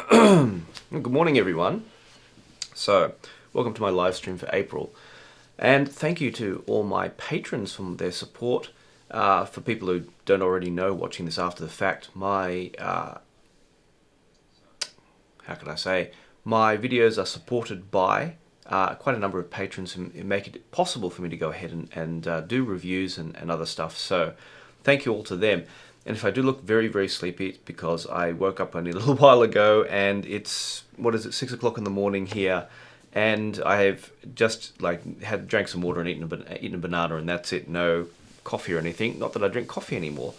Good morning, everyone. So, welcome to my live stream for April, and thank you to all my patrons for their support. For people who don't already know, watching this after the fact, my my videos are supported by quite a number of patrons who make it possible for me to go ahead and do reviews and other stuff. So, thank you all to them. And if I do look very, very sleepy, it's because I woke up only a little while ago and it's, 6 o'clock in the morning here. And I have just drank some water and eaten a banana, and that's it. No coffee or anything. Not that I drink coffee anymore.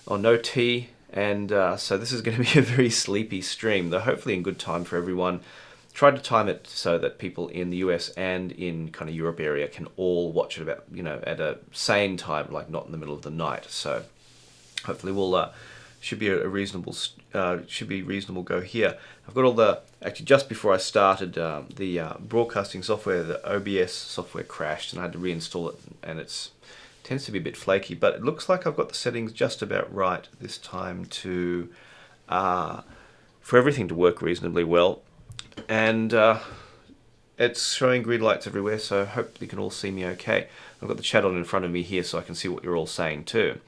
Or no tea. And so this is going to be a very sleepy stream, though hopefully in good time for everyone. Tried to time it so that people in the US and in kind of Europe area can all watch it about, at a sane time, like not in the middle of the night. So hopefully we'll should be a reasonable go here. I've got all the, actually just before I started, the broadcasting software, the OBS software crashed and I had to reinstall it, and it tends to be a bit flaky, but it looks like I've got the settings just about right this time to for everything to work reasonably well. And it's showing green lights everywhere, so I hope you can all see me okay. I've got the chat on in front of me here so I can see what you're all saying too.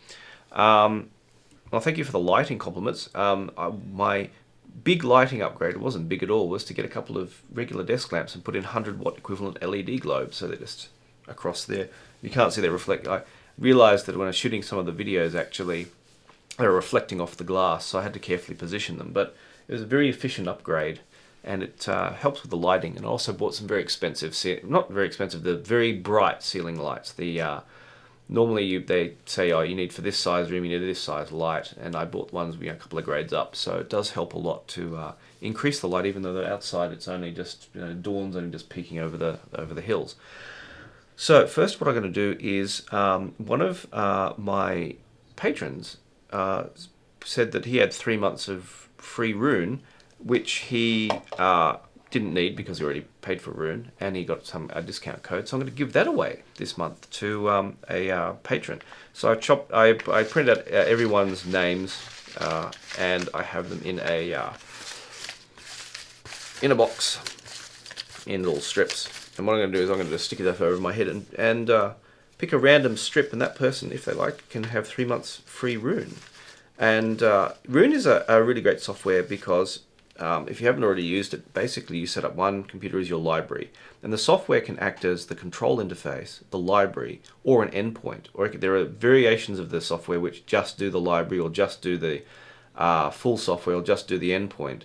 Well, thank you for the lighting compliments. My big lighting upgrade, it wasn't big at all, was to get a couple of regular desk lamps and put in 100-watt equivalent LED globes, so they're just across there. You can't see they reflect. I realized that when I was shooting some of the videos, actually, they were reflecting off the glass, so I had to carefully position them. But it was a very efficient upgrade, and it helps with the lighting. And I also bought some very expensive, not very expensive, the very bright ceiling lights. Normally they say, oh, you need for this size room, you need this size light, and I bought ones a couple of grades up, so it does help a lot to increase the light, even though the outside it's only just dawn's only just peeking over the hills. So first, what I'm going to do is one of my patrons said that he had 3 months of free Rune, which he didn't need because he already paid for Rune, and he got a discount code. So I'm going to give that away this month to a patron. So I printed out everyone's names, and I have them in a box in little strips. And what I'm going to do is I'm going to just stick it over my head and pick a random strip, and that person, if they like, can have 3 months free Rune. And Rune is a really great software because if you haven't already used it, basically you set up one computer as your library, and the software can act as the control interface, the library, or an endpoint. Or there are variations of the software which just do the library, or just do the full software, or just do the endpoint.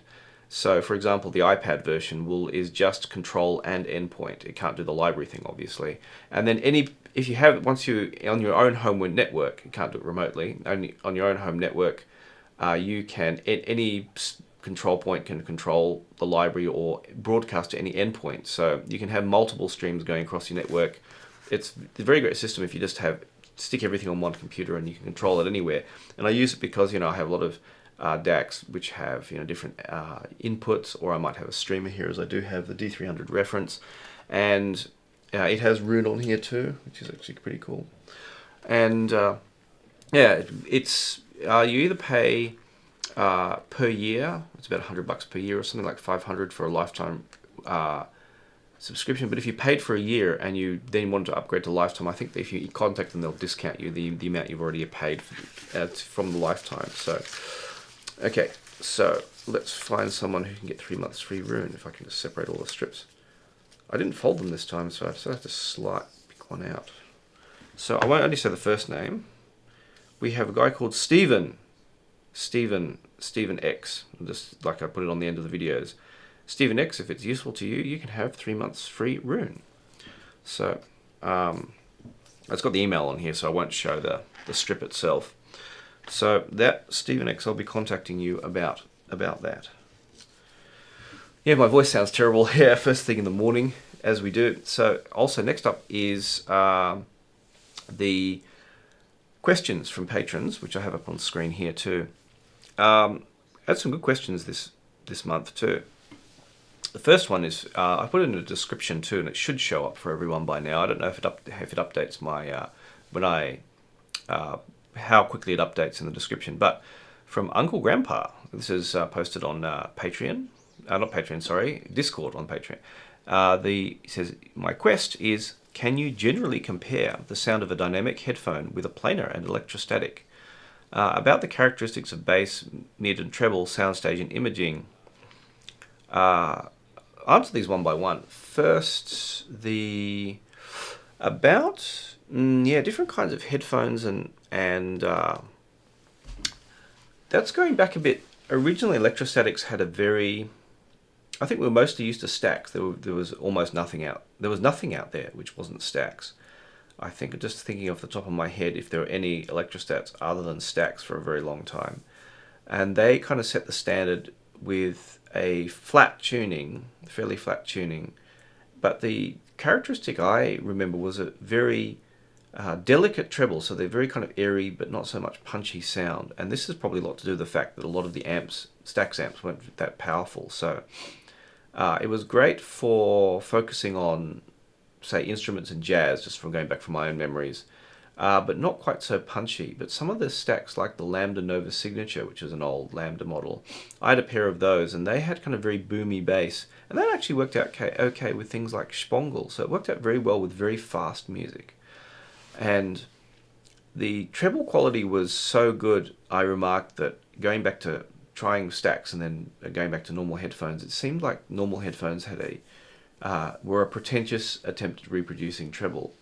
So, for example, the iPad version is just control and endpoint. It can't do the library thing, obviously. And then if you have, once you on your own home network, you can't do it remotely. Only on your own home network, you can any control point can control the library or broadcast to any endpoint. So you can have multiple streams going across your network. It's a very great system if you just stick everything on one computer and you can control it anywhere. And I use it because I have a lot of dacs which have different inputs, or I might have a streamer here, as I do have the D300 reference, and it has Rune on here too, which is actually pretty cool. And yeah, it's you either pay per year, it's about $100 per year, or something like $500 for a lifetime subscription. But if you paid for a year and you then wanted to upgrade to lifetime, I think that if you contact them, they'll discount you the amount you've already paid from the lifetime. So, okay, so let's find someone who can get 3 months free Rune. If I can just separate all the strips. I didn't fold them this time, so I just have to pick one out. So I won't only say the first name. We have a guy called Stephen X, just like I put it on the end of the videos. Stephen X, if it's useful to you, you can have 3 months free Rune. So, it's got the email on here, so I won't show the strip itself. So that, Stephen X, I'll be contacting you about that. Yeah, my voice sounds terrible here first thing in the morning, as we do. So, also next up is the questions from patrons, which I have up on screen here too. I had some good questions this month too. The first one is I put it in the description too, and it should show up for everyone by now. I don't know if it updates my how quickly it updates in the description. But from Uncle Grandpa, this is posted on Patreon. not Patreon, sorry, Discord on Patreon. He says, my quest is, can you generally compare the sound of a dynamic headphone with a planar and electrostatic? About the characteristics of bass, mid and treble, soundstage and imaging. Answer these one by one. First, different kinds of headphones and that's going back a bit. Originally, electrostatics had I think we were mostly used to stacks. There was almost nothing out. There was nothing out there which wasn't stacks. I think, just thinking off the top of my head, if there were any electrostats other than stacks for a very long time. And they kind of set the standard with a flat tuning, fairly flat tuning. But the characteristic I remember was a very delicate treble, so they're very kind of airy but not so much punchy sound. And this is probably a lot to do with the fact that a lot of the stacks amps weren't that powerful. So it was great for focusing on, say, instruments and jazz, just from going back from my own memories, but not quite so punchy. But some of the stacks, like the Lambda Nova Signature, which is an old Lambda model, I had a pair of those, and they had kind of very boomy bass, and that actually worked out okay with things like Spongle, so it worked out very well with very fast music. And the treble quality was so good, I remarked that going back to trying stacks and then going back to normal headphones, it seemed like normal headphones were a pretentious attempt at reproducing treble.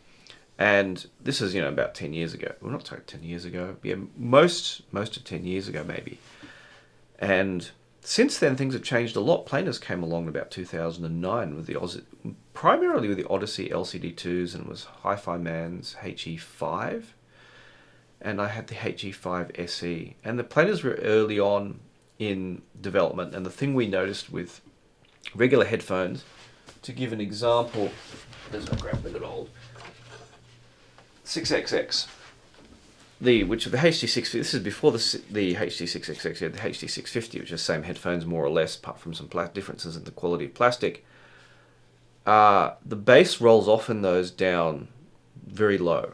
And this is, about 10 years ago. Well, not 10 years ago. Yeah, most of 10 years ago, maybe. And since then, things have changed a lot. Planars came along in about 2009 with primarily with the Odyssey LCD2s, and it was Hi-Fi Man's HE5. And I had the HE5 SE. And the planars were early on in development. And the thing we noticed with regular headphones, to give an example, there's a grab the good old 6XX, which the HD650. This is before the HD6XX. You had the HD650, which is the same headphones more or less, apart from some differences in the quality of plastic. The bass rolls off in those down very low,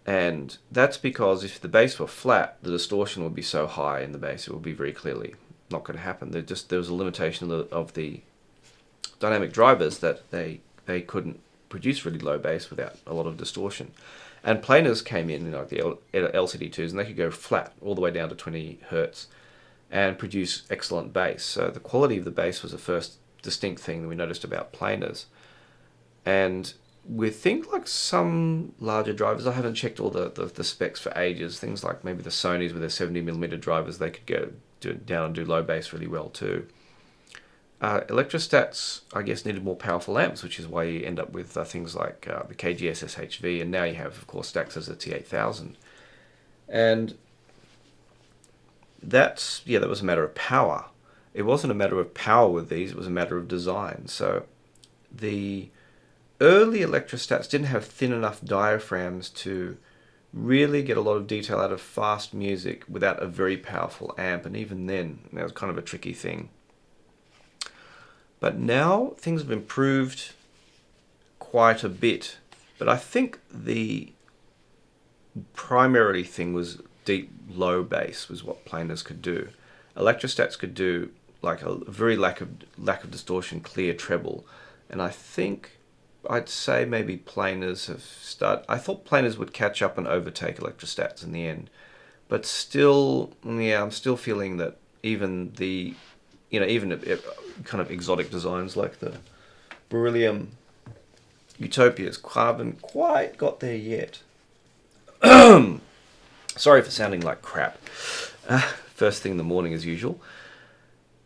and that's because if the bass were flat, the distortion would be so high in the bass, it would be very clearly not going to happen. There was a limitation of the dynamic drivers that they couldn't produce really low bass without a lot of distortion. And planars came in, like the LCD2s, and they could go flat all the way down to 20 hertz and produce excellent bass. So the quality of the bass was the first distinct thing that we noticed about planars. And with things like some larger drivers, I haven't checked all the specs for ages. Things like maybe the Sonys with their 70mm drivers, they could go down and do low bass really well too. Electrostats, I guess, needed more powerful amps, which is why you end up with things like the KGS SHV, and now you have, of course, Dacs as the T8000. And that was a matter of power. It wasn't a matter of power with these, it was a matter of design. So the early electrostats didn't have thin enough diaphragms to really get a lot of detail out of fast music without a very powerful amp, and even then, that was kind of a tricky thing. But now things have improved quite a bit. But I think the primary thing was deep low bass was what planars could do. Electrostats could do like a very lack of distortion, clear treble. And I think I'd say maybe planars have started. I thought planars would catch up and overtake electrostats in the end. But still, I'm still feeling that even kind of exotic designs like the Beryllium Utopias haven't quite got there yet. Sorry for sounding like crap. First thing in the morning as usual.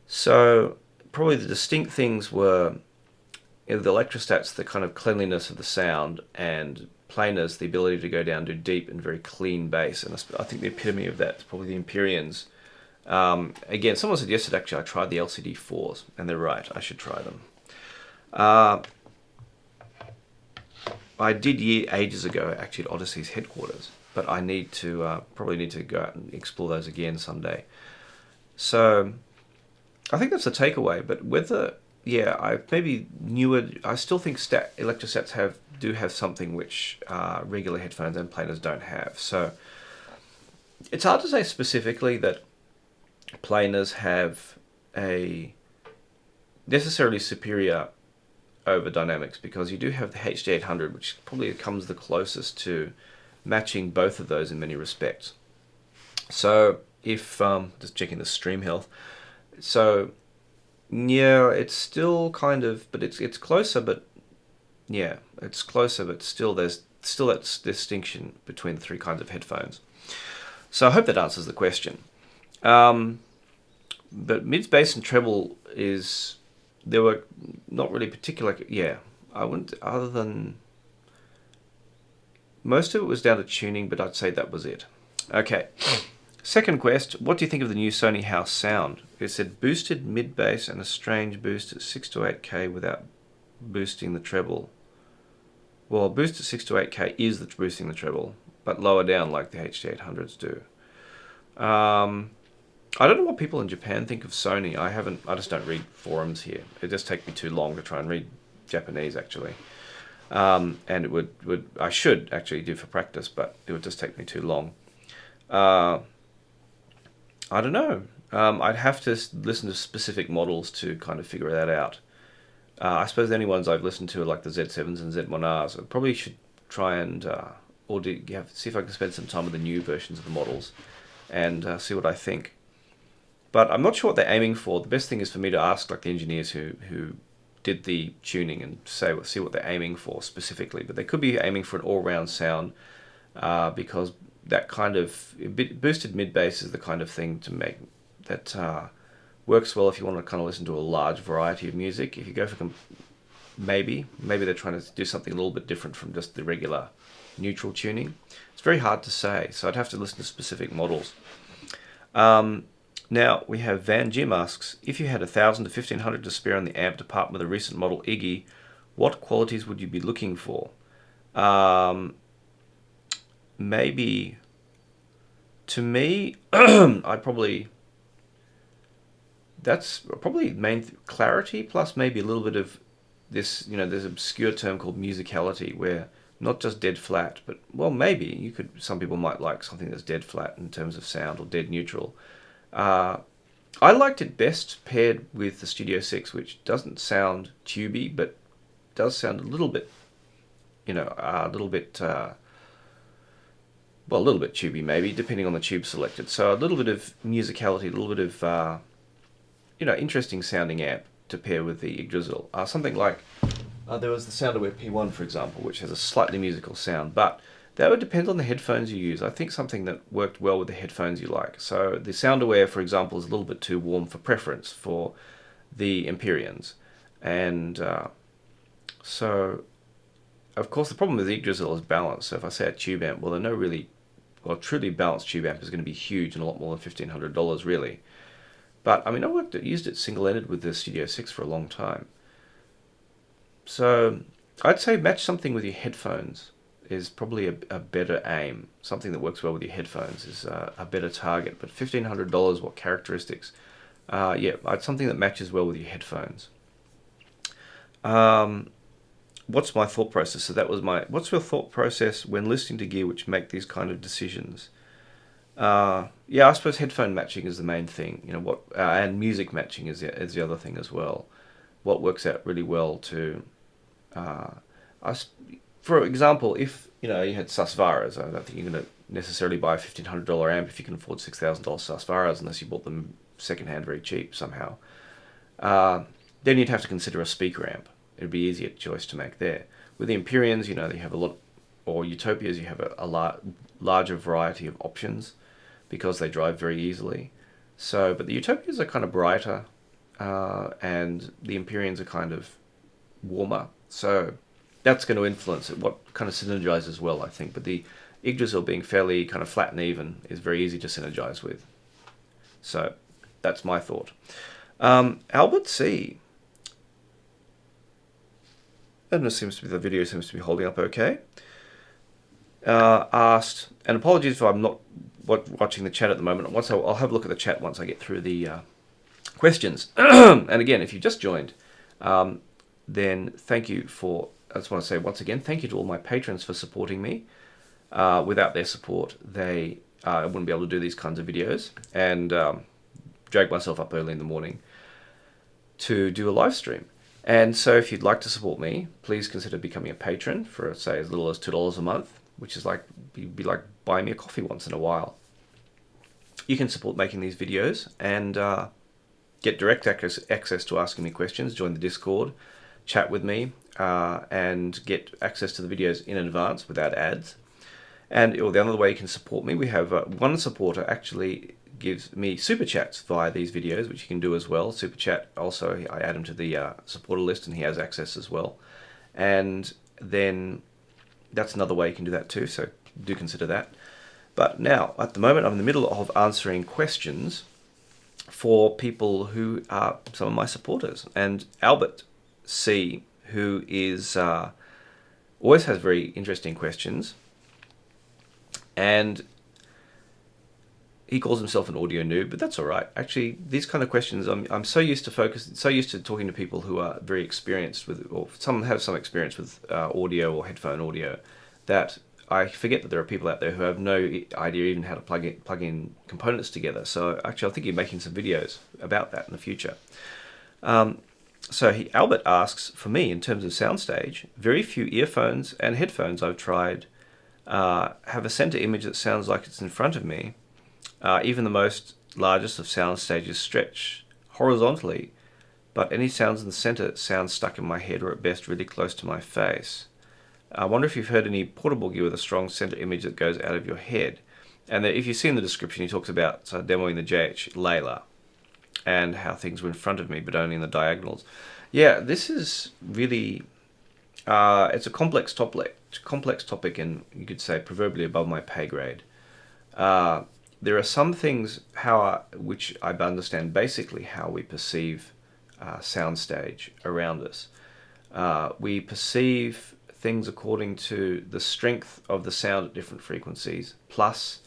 So probably the distinct things were the electrostats, the kind of cleanliness of the sound, and planars, the ability to go down to deep and very clean bass. And I think the epitome of that is probably the Empyreans. Again, someone suggested actually I tried the LCD4s, and they're right, I should try them. I did ages ago actually at Odyssey's headquarters, but I need to probably need to go out and explore those again someday. So I think that's the takeaway. But whether I still think electrostats do have something which regular headphones and planars don't have. So it's hard to say specifically that planars have a necessarily superior over dynamics, because you do have the HD800, which probably comes the closest to matching both of those in many respects. So if just checking the stream health, so yeah, it's still kind of, but it's closer, but yeah, it's closer, but still there's still that distinction between the three kinds of headphones. So I hope that answers the question. But mids, bass, and treble there were not really particular. Yeah, I wouldn't, other than most of it was down to tuning, but I'd say that was it. Okay. Second quest, what do you think of the new Sony house sound? It said boosted mid bass and a strange boost at 6 to 8K without boosting the treble. Well, boost at 6 to 8K is boosting the treble, but lower down like the HD800s do. I don't know what people in Japan think of Sony. I just don't read forums here. It just takes me too long to try and read Japanese, actually. And it would I should actually do for practice, but it would just take me too long. I don't know. I'd have to listen to specific models to kind of figure that out. I suppose the only ones I've listened to are like the Z7s and Z1Rs. I probably should try and see if I can spend some time with the new versions of the models and see what I think. But I'm not sure what they're aiming for. The best thing is for me to ask like the engineers who did the tuning and see what they're aiming for specifically. But they could be aiming for an all-round sound because that kind of boosted mid-bass is the kind of thing to make that works well if you want to kind of listen to a large variety of music. If you go for maybe they're trying to do something a little bit different from just the regular neutral tuning. It's very hard to say, so I'd have to listen to specific models. Now we have Van Jim asks, if you had $1,000 to $1,500 to spare on the amp department with a recent model Yggy, what qualities would you be looking for? Maybe, to me, that's probably main clarity, plus maybe a little bit of this, there's an obscure term called musicality, where not just dead flat, but, well, maybe some people might like something that's dead flat in terms of sound, or dead neutral. I liked it best paired with the Studio 6, which doesn't sound tubey, but does sound a little bit, a little bit tubey maybe, depending on the tube selected. So a little bit of musicality, a little bit of, interesting sounding amp to pair with the Yggdrasil. Something like, there was the Soundaware P1, for example, which has a slightly musical sound, but that would depend on the headphones you use. I think something that worked well with the headphones you like. So the Soundaware, for example, is a little bit too warm for preference for the Empyreans. And so, of course, the problem with the Yggdrasil is balance. So if I say a tube amp, well, a truly balanced tube amp is going to be huge and a lot more than $1,500, really. But, I mean, used it single-ended with the Studio 6 for a long time. So I'd say match something with your headphones is probably a better aim. Something that works well with your headphones is a better target. But $1,500, what characteristics? Something that matches well with your headphones. What's my thought process? So that was what's your thought process when listening to gear which make these kind of decisions? I suppose headphone matching is the main thing. And music matching is the other thing as well. What works out really well to... for example, if you had Susvaras, I don't think you're going to necessarily buy a $1,500 amp if you can afford $6,000 Susvaras, unless you bought them secondhand very cheap somehow. Then you'd have to consider a speaker amp. It'd be easier choice to make there. With the Empyreans, you have a lot, or Utopias, you have a larger variety of options because they drive very easily. So, but the Utopias are kind of brighter, and the Empyreans are kind of warmer. So that's going to influence it, what kind of synergizes well, I think. But the Yggdrasil being fairly kind of flat and even is very easy to synergize with. So that's my thought. Albert C. And the video seems to be holding up okay. Asked, and apologies if I'm not watching the chat at the moment. I'll have a look at the chat once I get through the questions. And again, if you just joined, then thank you for... I just want to say once again, thank you to all my patrons for supporting me. Without their support, I wouldn't be able to do these kinds of videos and drag myself up early in the morning to do a live stream. And so if you'd like to support me, please consider becoming a patron for, say, as little as $2 a month, which is like, be like buying me a coffee once in a while. You can support making these videos and get direct access to asking me questions, join the Discord, chat with me, and get access to the videos in advance without ads. And the other way you can support me, we have one supporter actually gives me super chats via these videos, which you can do as well. Super chat, also I add him to the supporter list and he has access as well. And then that's another way you can do that too, so do consider that. But now, at the moment, I'm in the middle of answering questions for people who are some of my supporters. And Albert C, who is always has very interesting questions, and he calls himself an audio noob, but that's all right. Actually, these kind of questions, I'm so used to talking to people who are very experienced with, or some have some experience with audio or headphone audio, that I forget that there are people out there who have no idea even how to plug in components together. So actually, I think you're making some videos about that in the future. Albert asks, for me, in terms of Soundstage, very few earphones and headphones I've tried have a center image that sounds like it's in front of me. Even the most largest of Soundstages stretch horizontally, but any sounds in the center sound stuck in my head or at best really close to my face. I wonder if you've heard any portable gear with a strong center image that goes out of your head. And if you see in the description, he talks about demoing the JH Layla and how things were in front of me, but only in the diagonals. Yeah, this is really, it's a complex topic, and you could say proverbially above my pay grade. There are some things which I understand basically how we perceive Soundstage around us. We perceive things according to the strength of the sound at different frequencies, plus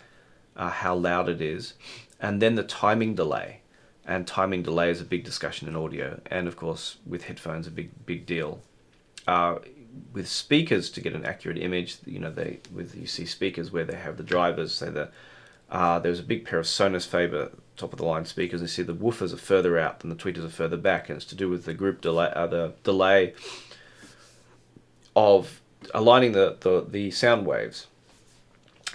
how loud it is, and then the timing delay. And timing delay is a big discussion in audio, and of course with headphones a big deal. With speakers, to get an accurate image, you see speakers where they have the drivers, say there's a big pair of Sonos Faber top of the line speakers, and you see the woofers are further out than the tweeters are further back, and it's to do with the group delay, the delay of aligning the sound waves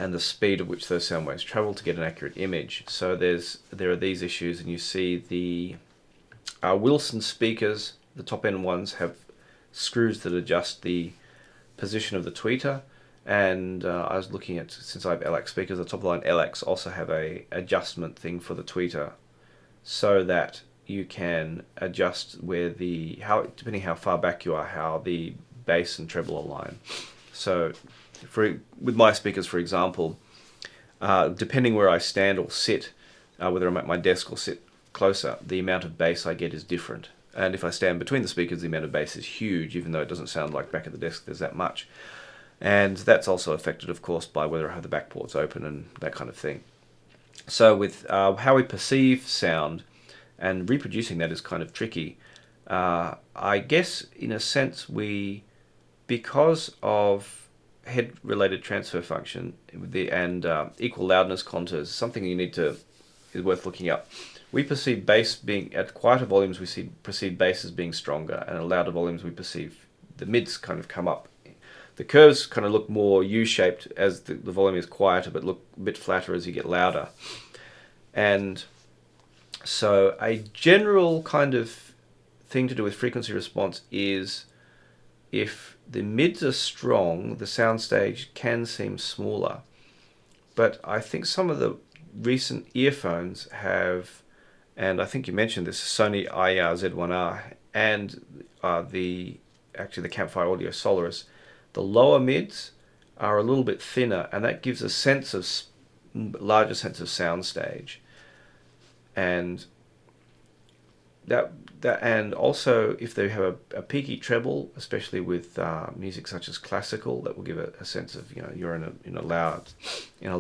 and the speed at which those sound waves travel to get an accurate image. So there are these issues, and you see the Wilson speakers, the top end ones, have screws that adjust the position of the tweeter, and I was looking at, since I have LX speakers, the top of the line LX also have a adjustment thing for the tweeter, so that you can adjust depending how far back you are, how the bass and treble align. So with my speakers, for example, depending where I stand or sit, whether I'm at my desk or sit closer, the amount of bass I get is different. And if I stand between the speakers, the amount of bass is huge, even though it doesn't sound like back at the desk there's that much. And that's also affected, of course, by whether I have the back ports open and that kind of thing. So with how we perceive sound, and reproducing that is kind of tricky. I guess, in a sense, because of head-related transfer function and equal loudness contours, something is worth looking up. We perceive bass being at quieter volumes. We perceive bass as being stronger, and at louder volumes we perceive the mids kind of come up. The curves kind of look more U-shaped as the volume is quieter, but look a bit flatter as you get louder. And so a general kind of thing to do with frequency response is, if the mids are strong, the soundstage can seem smaller. But I think some of the recent earphones have, and I think you mentioned this, Sony IR Z1R and the Campfire Audio Solaris, the lower mids are a little bit thinner, and that gives a larger sense of soundstage. And and also, if they have a peaky treble, especially with music such as classical, that will give a sense of you're in a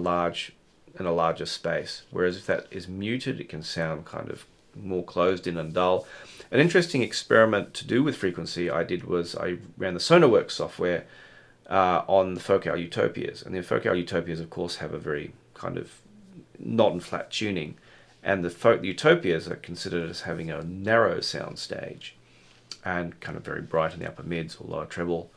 larger space. Whereas if that is muted, it can sound kind of more closed in and dull. An interesting experiment to do with frequency I did was I ran the SonarWorks software on the Focal Utopias, and the Focal Utopias, of course, have a very kind of not and flat tuning. And the Utopias are considered as having a narrow soundstage and kind of very bright in the upper mids or lower treble.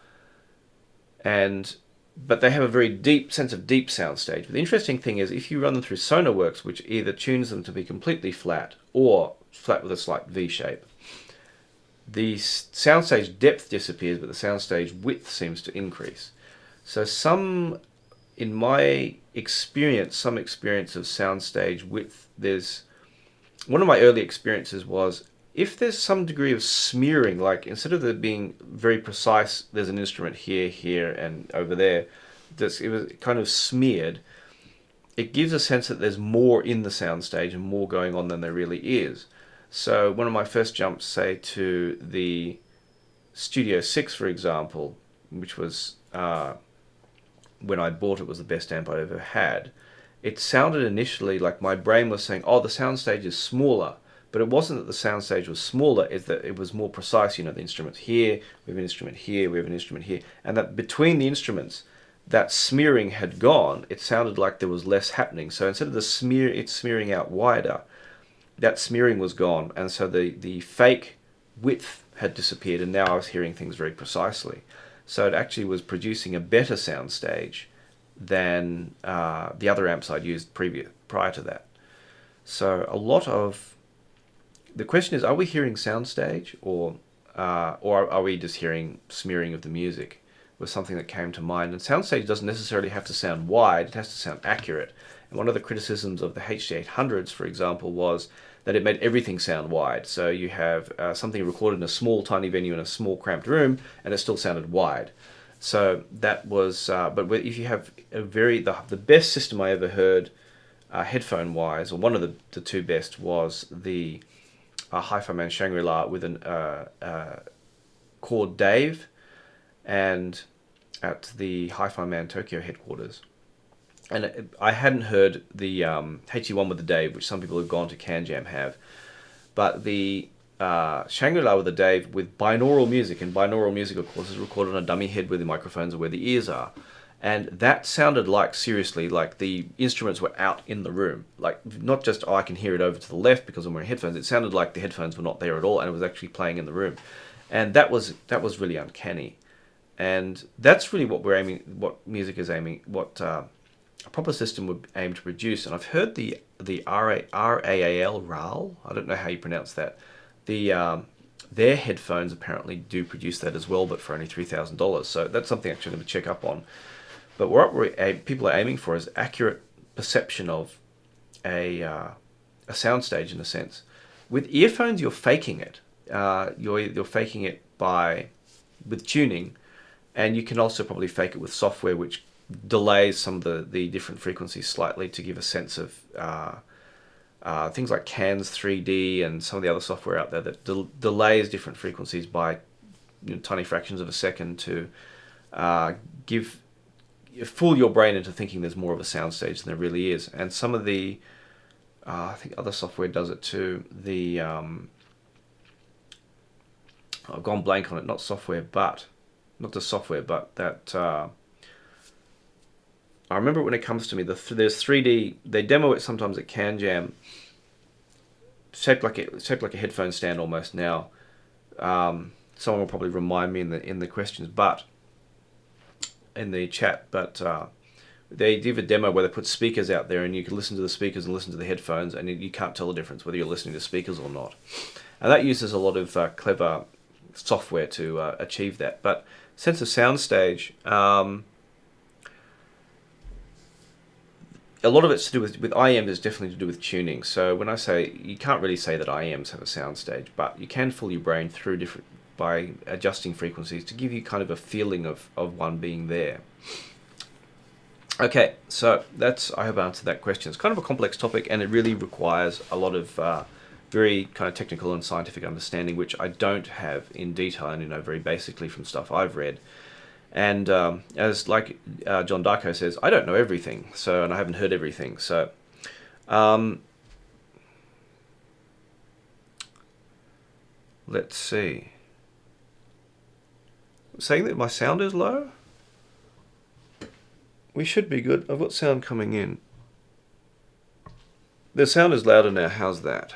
But they have a very deep sense of deep soundstage. But the interesting thing is, if you run them through Sonarworks, which either tunes them to be completely flat or flat with a slight V shape, the soundstage depth disappears, but the soundstage width seems to increase. So in my experience, some experience of soundstage width, one of my early experiences was, if there's some degree of smearing, like instead of it being very precise, there's an instrument here, here, and over there, it was kind of smeared, it gives a sense that there's more in the soundstage and more going on than there really is. So one of my first jumps, say, to the Studio 6, for example, which was, when I bought it, was the best amp I ever had, it sounded initially like my brain was saying, oh, the soundstage is smaller. But it wasn't that the soundstage was smaller, it's that it was more precise. You know, the instrument's here, we have an instrument here, we have an instrument here. And that between the instruments, that smearing had gone. It sounded like there was less happening. So instead of it smearing out wider, that smearing was gone. And so the fake width had disappeared, and now I was hearing things very precisely. So it actually was producing a better soundstage than the other amps I'd used prior to that. So the question is, are we hearing soundstage, or are we just hearing smearing of the music? Was something that came to mind. And soundstage doesn't necessarily have to sound wide, it has to sound accurate. And one of the criticisms of the HD800s, for example, was that it made everything sound wide. So you have something recorded in a small, tiny venue in a small, cramped room, and it still sounded wide. So that was, but if you have the best system I ever heard, headphone-wise, or one of the two best, was the Hi-Fi Man Shangri-La with an Chord Dave, and at the Hi-Fi Man Tokyo headquarters. And I hadn't heard the HE1 with the Dave, which some people who've gone to CanJam have, but the Shangri-La with the Dave with binaural music, and binaural music, of course, is recorded on a dummy head where the microphones are where the ears are. And that sounded like, seriously, like the instruments were out in the room. Like, not just, oh, I can hear it over to the left because I'm wearing headphones. It sounded like the headphones were not there at all, and it was actually playing in the room. And that was really uncanny. And that's really what what a proper system would aim to produce. And I've heard the RAL, I don't know how you pronounce that. Their headphones apparently do produce that as well, but for only $3,000. So that's something actually I'm going to check up on. But what people are aiming for is accurate perception of a soundstage, in a sense. With earphones, you're faking it. You're faking it with tuning, and you can also probably fake it with software, which delays some of the different frequencies slightly to give a sense of things like CANS 3D and some of the other software out there that delays different frequencies by tiny fractions of a second to fool your brain into thinking there's more of a soundstage than there really is. And some of the I think other software does it too. I've gone blank on it. Not the software, but that. I remember when it comes to me, there's 3D. They demo it sometimes at CanJam, shaped like a headphone stand almost. Now, someone will probably remind me in the questions, but in the chat. But they give a demo where they put speakers out there, and you can listen to the speakers and listen to the headphones, and you can't tell the difference whether you're listening to speakers or not. And that uses a lot of clever software to achieve that. But sense of soundstage. A lot of it's to do with IEMs is definitely to do with tuning. So when I say, you can't really say that IEMs have a soundstage, but you can fool your brain through by adjusting frequencies to give you kind of a feeling of one being there. Okay, so I hope I answered that question. It's kind of a complex topic, and it really requires a lot of very kind of technical and scientific understanding, which I don't have in detail, and very basically from stuff I've read. And as John Darko says, I don't know everything, and I haven't heard everything. So, let's see. Saying that my sound is low? We should be good. I've got sound coming in. The sound is louder now. How's that?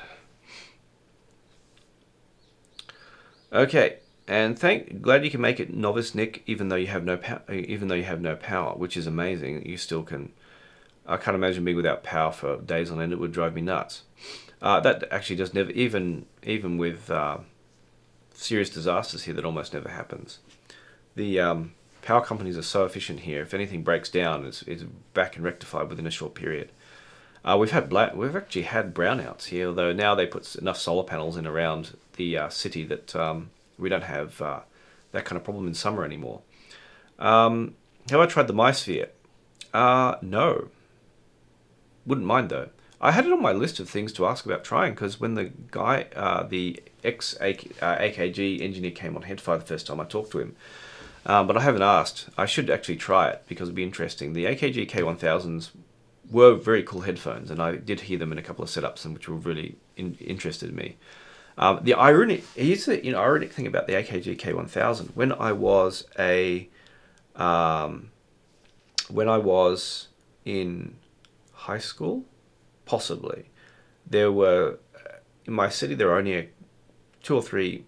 Okay, and glad you can make it novice Nick, even though you have no power, which is amazing. You still can. I can't imagine being without power for days on end. It would drive me nuts. That actually does never, even with serious disasters here, that almost never happens. The power companies are so efficient here. If anything breaks down, it's back and rectified within a short period. We've actually had brownouts here, although now they put enough solar panels in around the city that we don't have that kind of problem in summer anymore. Have I tried the MySphere? No. Wouldn't mind though. I had it on my list of things to ask about trying, because when the guy, the ex-AKG engineer came on Headphone the first time I talked to him, but I haven't asked. I should actually try it because it'd be interesting. The AKG K1000s were very cool headphones, and I did hear them in a couple of setups, and which were really interested in me. Here's the ironic thing about the AKG K1000. When I was in high school, possibly, there were in my city there were only 2 or 3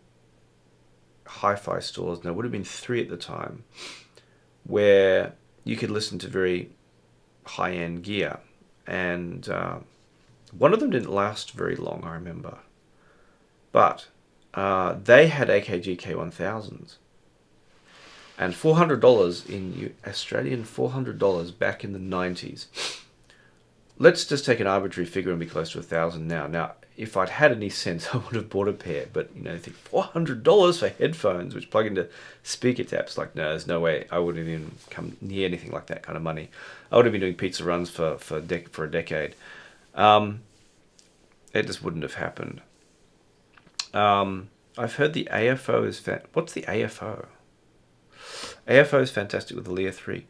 hi-fi stores. There would have been 3 at the time, where you could listen to very high-end gear, and one of them didn't last very long, I remember, but they had AKG K1000s, and $400 in Australian, $400 back in the 90s. Let's just take an arbitrary figure and be close to 1,000 now. Now, if I'd had any sense, I would have bought a pair. But I think $400 for headphones, which plug into speaker taps. Like, no, there's no way I wouldn't even come near anything like that kind of money. I would have been doing pizza runs for a decade. It just wouldn't have happened. I've heard the AFO is what's the AFO? AFO is fantastic with the Lear 3.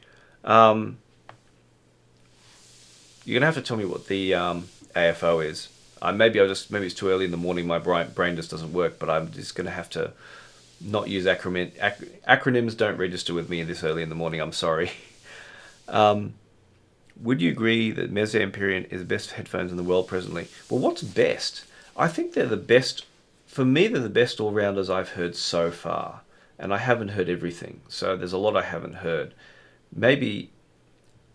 You're gonna have to tell me what the AFO is. Maybe it's too early in the morning. My brain just doesn't work. But I'm just gonna have to not use acronyms. Don't register with me this early in the morning. I'm sorry. Would you agree that Meze Empyrean is the best headphones in the world presently? Well, what's best? I think they're the best. For me, they're the best all-rounders I've heard so far, and I haven't heard everything. So there's a lot I haven't heard. Maybe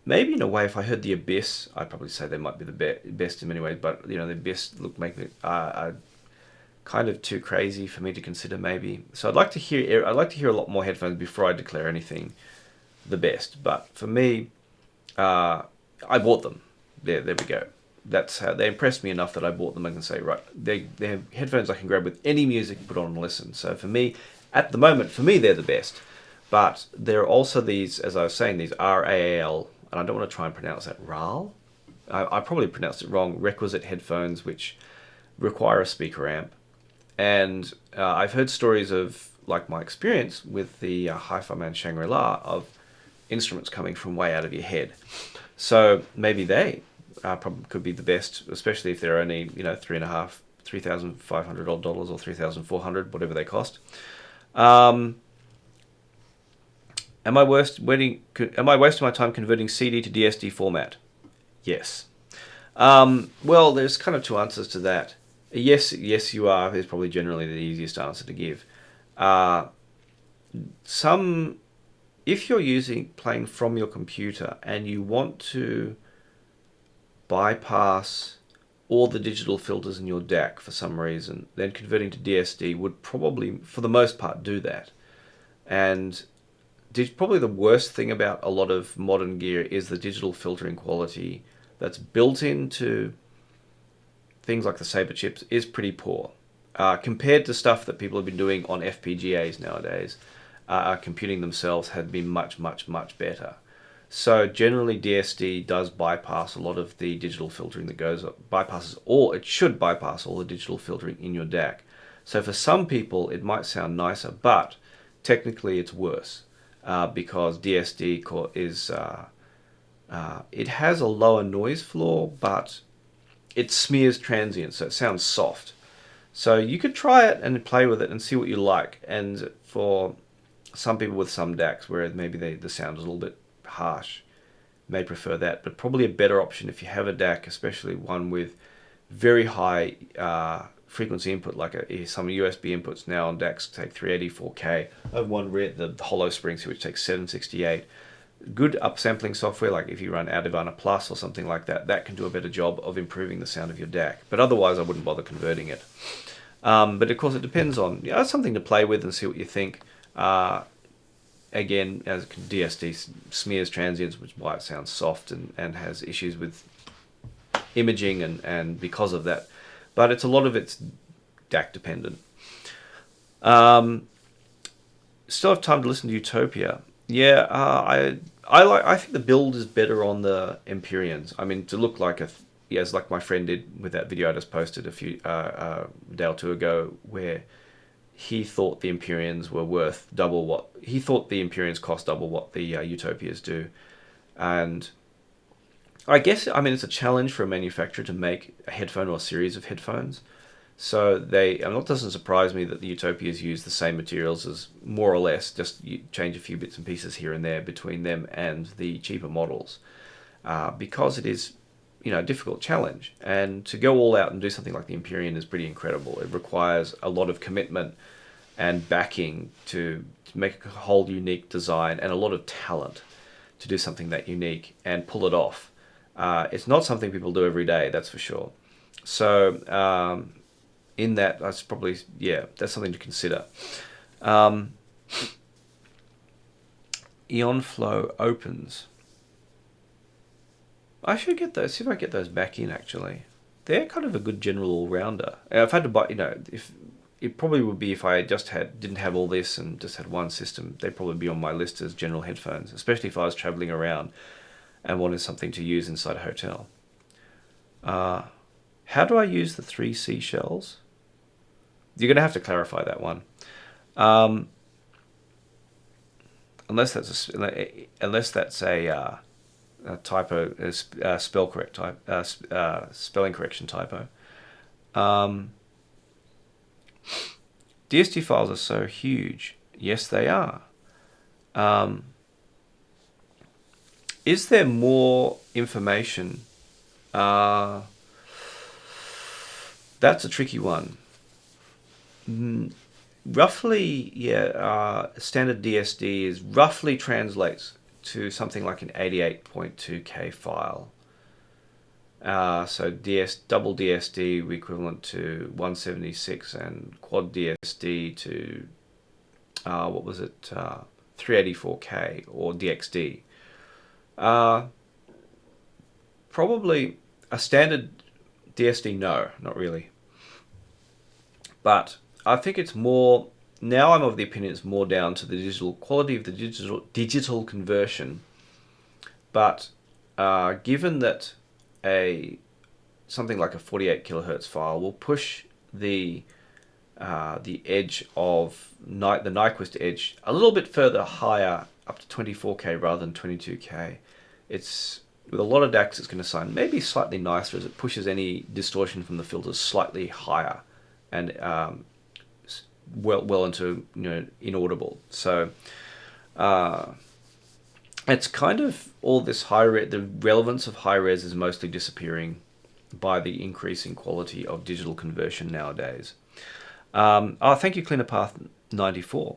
in a way, if I heard the Abyss, I'd probably say they might be the best in many ways. But the Abyss make me kind of too crazy for me to consider. Maybe so. I'd like to hear a lot more headphones before I declare anything the best. But for me, I bought them. There we go. That's how they impressed me enough that I bought them. I can say, right, they're headphones I can grab with any music, put on and listen. So for me, at the moment, they're the best. But there are also these, as I was saying, these RAL. And I don't want to try and pronounce that, RAL. I probably pronounced it wrong. Requisite headphones, which require a speaker amp. And I've heard stories of, like my experience with the Hi-Fi Man Shangri-La, of instruments coming from way out of your head. So maybe they probably could be the best, especially if they're only $3,500 odd or $3,400, whatever they cost. Am I wasting my time converting CD to DSD format? Yes. Well, there's kind of 2 answers to that. Yes, you are is probably generally the easiest answer to give. If you're playing from your computer and you want to bypass all the digital filters in your DAC for some reason, then converting to DSD would probably, for the most part, do that. And probably the worst thing about a lot of modern gear is the digital filtering quality that's built into things like the Saber chips is pretty poor. Compared to stuff that people have been doing on FPGAs nowadays, computing themselves had been much, much, much better. So generally DSD does bypass a lot of the digital filtering that it should bypass all the digital filtering in your DAC. So for some people it might sound nicer, but technically it's worse. Because DSD it has a lower noise floor, but it smears transients, so it sounds soft. So you could try it and play with it and see what you like. And for some people with some DACs, where maybe the sound is a little bit harsh, may prefer that, but probably a better option if you have a DAC, especially one with very high frequency input, like some USB inputs now on DACs take 380, 4K. I have one the Hollow Springs, which takes 768. Good upsampling software, like if you run Audiophile Plus or something like that, that can do a better job of improving the sound of your DAC. But otherwise, I wouldn't bother converting it. But of course, it depends on, it's something to play with and see what you think. Again, as DSD smears transients, which is why it sounds soft and has issues with imaging and because of that. But it's a lot of it's DAC dependent. Still have time to listen to Utopia. Yeah, I think the build is better on the Empyreans. I mean, to look like like my friend did with that video I just posted a day or two ago, where he thought the Empyreans were worth double what he thought the Empyreans cost double what the Utopias do, and I guess it's a challenge for a manufacturer to make a headphone or a series of headphones. So it doesn't surprise me that the Utopias use the same materials as more or less, just you change a few bits and pieces here and there between them and the cheaper models, because it is a difficult challenge, and to go all out and do something like the Empyrean is pretty incredible. It requires a lot of commitment and backing to make a whole unique design, and a lot of talent to do something that unique and pull it off. It's not something people do every day, that's for sure. So in that, that's probably, that's something to consider. Eon Flow opens. I should get those, see if I get those back in, actually. They're kind of a good general all-rounder. I've had to buy, if it probably would be if I just didn't have all this and just had one system, they'd probably be on my list as general headphones, especially if I was traveling around and wanted something to use inside a hotel. How do I use the 3 seashells? You're going to have to clarify that one. Unless that's a typo, spell correct type, spelling correction typo. DSD files are so huge. Yes, they are. Is there more information? That's a tricky one. Roughly, standard DSD is roughly translates to something like an 88.2K file. So double DSD equivalent to 176, and quad DSD to 384K or DXD. Probably a standard DSD, no, not really. But I think it's more, now I'm of the opinion it's more down to the digital quality of the digital conversion. But given that something like a 48 kilohertz file will push the edge of the Nyquist edge a little bit further higher, up to 24K rather than 22K. It's with a lot of DACs, it's going to sound maybe slightly nicer as it pushes any distortion from the filters slightly higher and well into inaudible. So it's kind of all this the relevance of high res is mostly disappearing by the increasing quality of digital conversion nowadays. Thank you, CleanerPath94.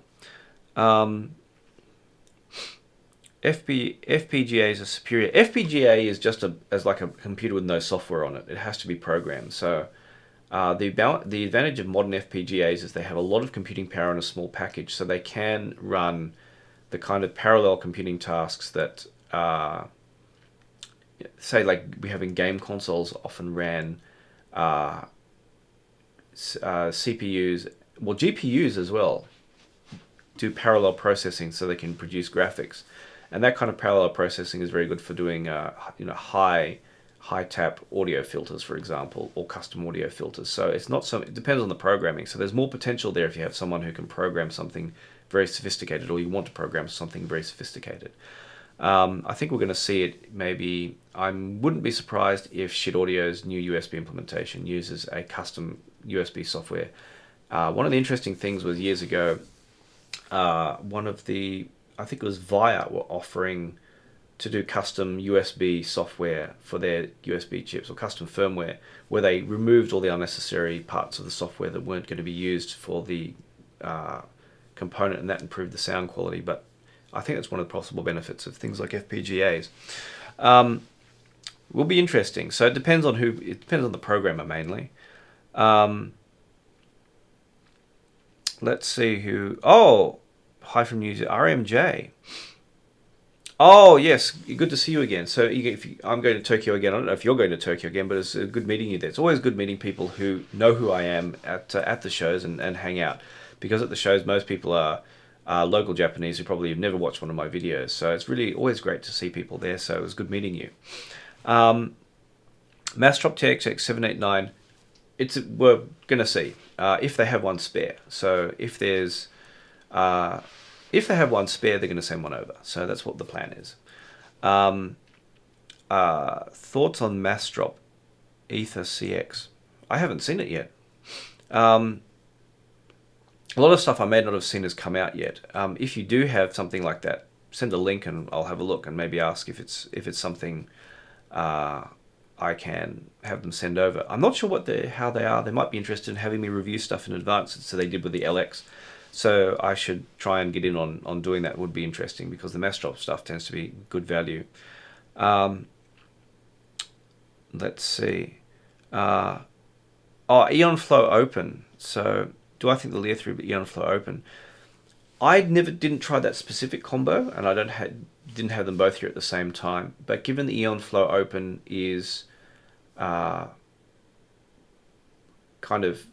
FPGAs are superior. FPGA is just like a computer with no software on it. It has to be programmed. So the advantage of modern FPGAs is they have a lot of computing power in a small package, so they can run the kind of parallel computing tasks that, say, like we have in game consoles, often ran CPUs, well, GPUs as well, do parallel processing so they can produce graphics. And that kind of parallel processing is very good for doing high tap audio filters, for example, or custom audio filters. So it depends on the programming. So there's more potential there if you have someone who can program something very sophisticated, or you want to program something very sophisticated. I think we're going to see it maybe. I wouldn't be surprised if Shit Audio's new USB implementation uses a custom USB software. One of the interesting things was years ago, I think it was Via, were offering to do custom USB software for their USB chips, or custom firmware, where they removed all the unnecessary parts of the software that weren't going to be used for the component, and that improved the sound quality. But I think that's one of the possible benefits of things like FPGAs. Will be interesting. So it depends on the programmer mainly. Let's see who. Oh, hi from New Zealand, RMJ. Oh yes, good to see you again. So I'm going to Tokyo again. I don't know if you're going to Tokyo again, but it's good meeting you there. It's always good meeting people who know who I am at the shows and hang out, because at the shows most people are local Japanese who probably have never watched one of my videos. So it's really always great to see people there. So it was good meeting you. Mastrop TXX 789. We're gonna see if they have one spare. So if they have one spare, they're going to send one over. So that's what the plan is. Thoughts on Mastrop Ether CX? I haven't seen it yet. A lot of stuff I may not have seen has come out yet. If you do have something like that, send a link and I'll have a look and maybe ask if it's something I can have them send over. I'm not sure how they are. They might be interested in having me review stuff in advance, so they did with the LX. So I should try and get in on doing that. Would be interesting, because the Mastrop stuff tends to be good value. Let's see. Eon Flow Open. So do I think the Lear 3 Eon Flow Open? I didn't try that specific combo, and I didn't have them both here at the same time. But given the Eon Flow Open is kind of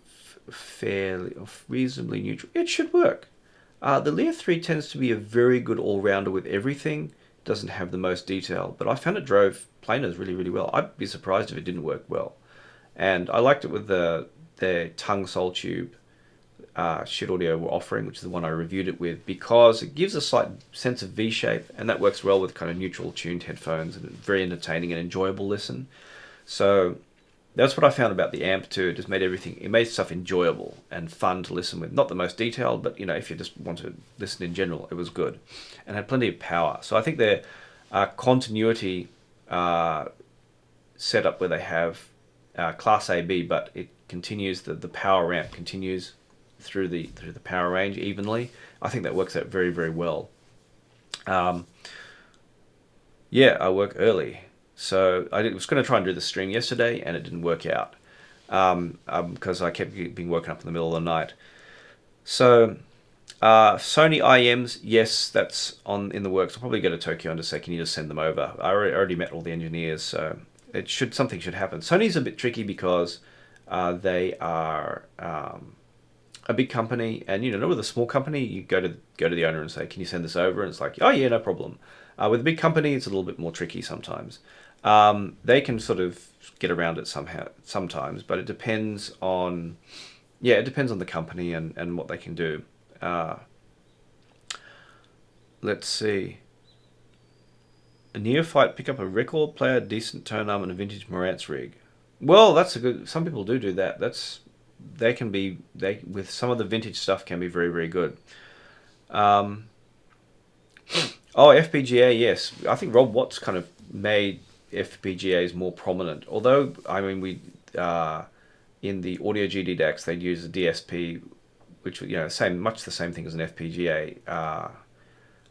fairly reasonably neutral, it should work. The Lear 3 tends to be a very good all-rounder with everything. It doesn't have the most detail, but I found it drove planars really, really well. I'd be surprised if it didn't work well. And I liked it with their tongue soul tube Shit Audio were offering, which is the one I reviewed it with, because it gives a slight sense of V-shape, and that works well with kind of neutral tuned headphones, and very entertaining and enjoyable listen. So that's what I found about the amp too. It just it made stuff enjoyable and fun to listen with. Not the most detailed, but if you just want to listen in general, it was good and had plenty of power. So I think their continuity setup, where they have Class AB, but it continues, the power ramp continues through the power range evenly. I think that works out very, very well. Yeah, I work early. So I was going to try and do the stream yesterday, and it didn't work out because I kept being woken up in the middle of the night. So Sony IMs, yes, that's in the works. I'll probably go to Tokyo and just say, can you just send them over? I already met all the engineers, so something should happen. Sony's a bit tricky because they are a big company, and with a small company, you go to the owner and say, can you send this over? And it's like, oh yeah, no problem. With a big company, it's a little bit more tricky sometimes. They can sort of get around it sometimes, but it depends on the company and what they can do. Let's see. A neophyte pick up a record player, decent tone arm, and a vintage Marantz rig. Well, that's some people do that. With some of the vintage stuff can be very, very good. FPGA, yes. I think Rob Watts kind of made FPGAs more prominent. Although, we in the Audio GD DACs, they'd use a DSP, which much the same thing as an FPGA.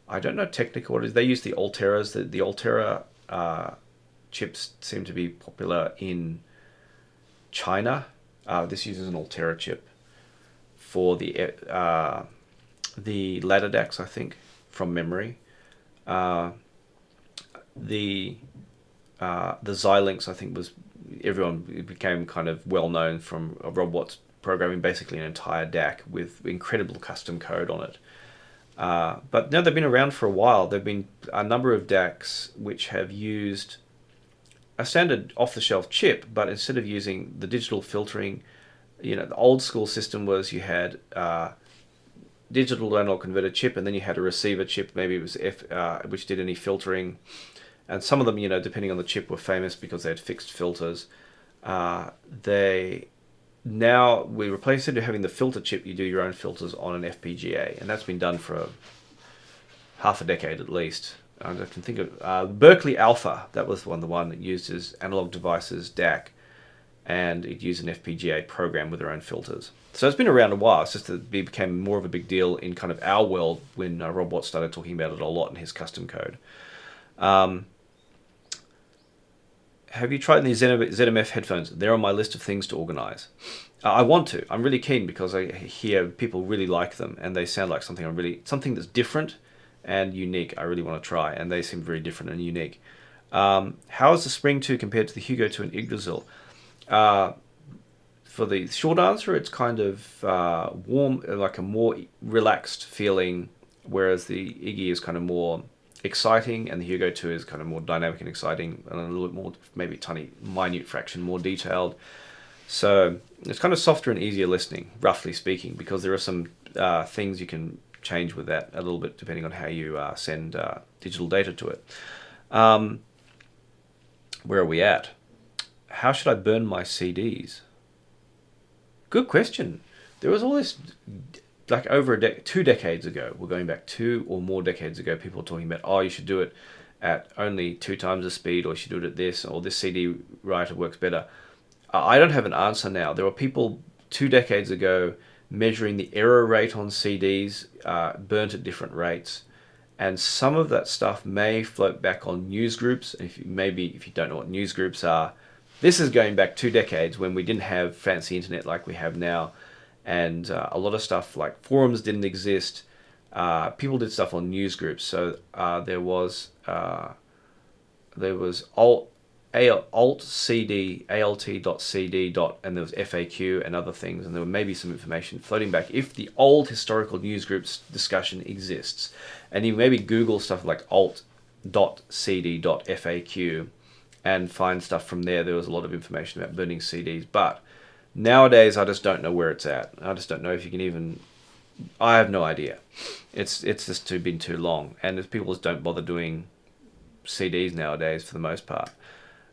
I don't know technicalities. They use the Alteras. The Altera chips seem to be popular in China. This uses an Altera chip for the ladder DACs, I think, from memory. The Xilinx, I think, it became kind of well known from Rob Watts programming basically an entire DAC with incredible custom code on it. But no, they've been around for a while. There've been a number of DACs which have used a standard off-the-shelf chip, but instead of using the digital filtering, the old school system was you had digital to analog converter chip, and then you had a receiver chip, maybe it was which did any filtering. And some of them, depending on the chip, were famous because they had fixed filters. We replaced it to having the filter chip. You do your own filters on an FPGA, and that's been done for half a decade at least. I can think of Berkeley Alpha. That was the one that uses Analog Devices DAC, and it used an FPGA program with their own filters. So it's been around a while. It's just that it became more of a big deal in kind of our world when Rob Watts started talking about it a lot in his custom code. Have you tried these ZMF headphones? They're on my list of things to organize. I want to. I'm really keen because I hear people really like them, and they sound like something that's different and unique. I really want to try, and they seem very different and unique. How is the Spring 2 compared to the Hugo 2 and Yggdrasil? For the short answer, it's kind of warm, like a more relaxed feeling, whereas the Yggy is kind of more exciting, and the Hugo 2 is kind of more dynamic and exciting, and a little bit more, maybe a tiny, minute fraction more detailed. So it's kind of softer and easier listening, roughly speaking, because there are some things you can change with that a little bit depending on how you send digital data to it. Where are we at? How should I burn my CDs? Good question. There was all this, like over 2 decades ago, we're going back 2 or more decades ago, people were talking about, oh, you should do it at only 2 times the speed, or you should do it at this, or this CD writer works better. I don't have an answer now. There were people 2 decades ago measuring the error rate on CDs, burnt at different rates. And some of that stuff may float back on news groups. If you don't know what news groups are, this is going back 2 decades when we didn't have fancy internet like we have now. And a lot of stuff like forums didn't exist. People did stuff on news groups. So there was alt cd, alt.cd, and there was FAQ and other things, and there may be some information floating back if the old historical news groups discussion exists. And you maybe Google stuff like alt.cd.faq and find stuff from there. There was a lot of information about burning CDs, but nowadays I just don't know where it's at. I just don't know if you can even. I have no idea. It's just been too long, and if people just don't bother doing CDs nowadays for the most part.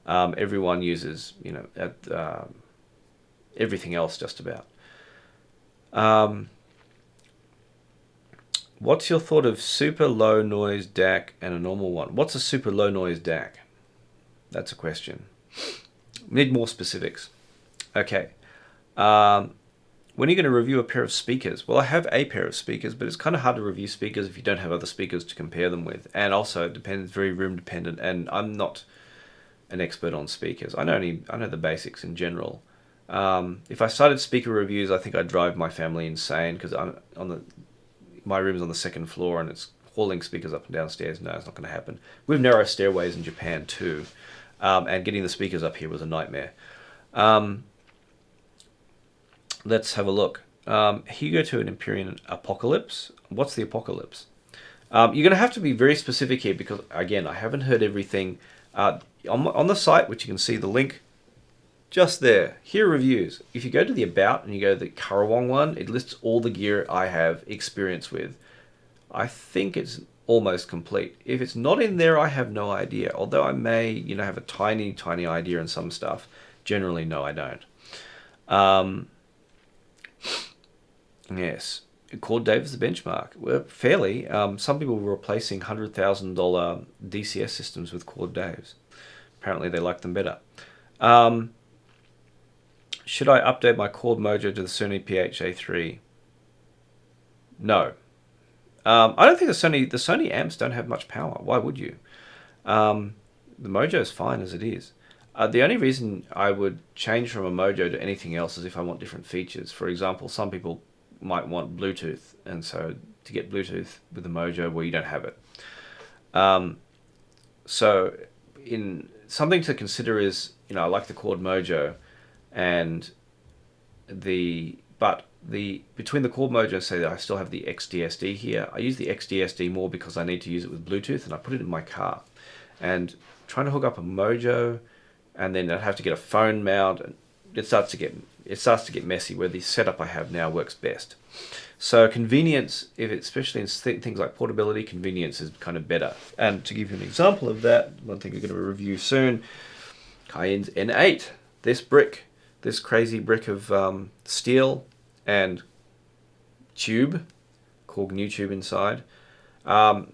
Everyone uses, everything else just about. What's your thought of super low noise DAC and a normal one? What's a super low noise DAC? That's a question. We need more specifics. Okay. When are you going to review a pair of speakers? Well, I have a pair of speakers, but it's kind of hard to review speakers if you don't have other speakers to compare them with. And also, it depends, very room dependent, and I'm not an expert on speakers. I know the basics in general. If I started speaker reviews, I think I'd drive my family insane, because my room's on the 2nd floor and it's hauling speakers up and downstairs. No, it's not going to happen. We have narrow stairways in Japan too, and getting the speakers up here was a nightmare. Let's have a look. Hugo to an Empyrean Apocalypse. What's the Apocalypse? You're going to have to be very specific here, because again, I haven't heard everything. On the site, which you can see the link just there, here are reviews. If you go to the About and you go to the Karawong one, it lists all the gear I have experience with. I think it's almost complete. If it's not in there, I have no idea. Although I may, have a tiny idea in some stuff. Generally, no, I don't. Yes. Cord Dave is the benchmark. Well, fairly. Some people were replacing $100,000 DCS systems with Cord Daves. Apparently they like them better. Should I update my Cord Mojo to the Sony PHA3? No. I don't think the Sony amps don't have much power. Why would you? The Mojo is fine as it is. The only reason I would change from a Mojo to anything else is if I want different features. For example, some people might want Bluetooth, and so to get Bluetooth with the Mojo, well, you don't have it. So in something to consider is, I like the Cord Mojo, and between the Cord Mojo, say that I still have the XDSD here. I use the XDSD more because I need to use it with Bluetooth, and I put it in my car. And trying to hook up a Mojo, and then I'd have to get a phone mount, and it starts to get messy, where the setup I have now works best. So convenience, especially in things like portability, convenience is kind of better. And to give you an example of that, one thing we're going to review soon, Cayenne's N8. This crazy brick of steel and tube, called GNU tube inside. I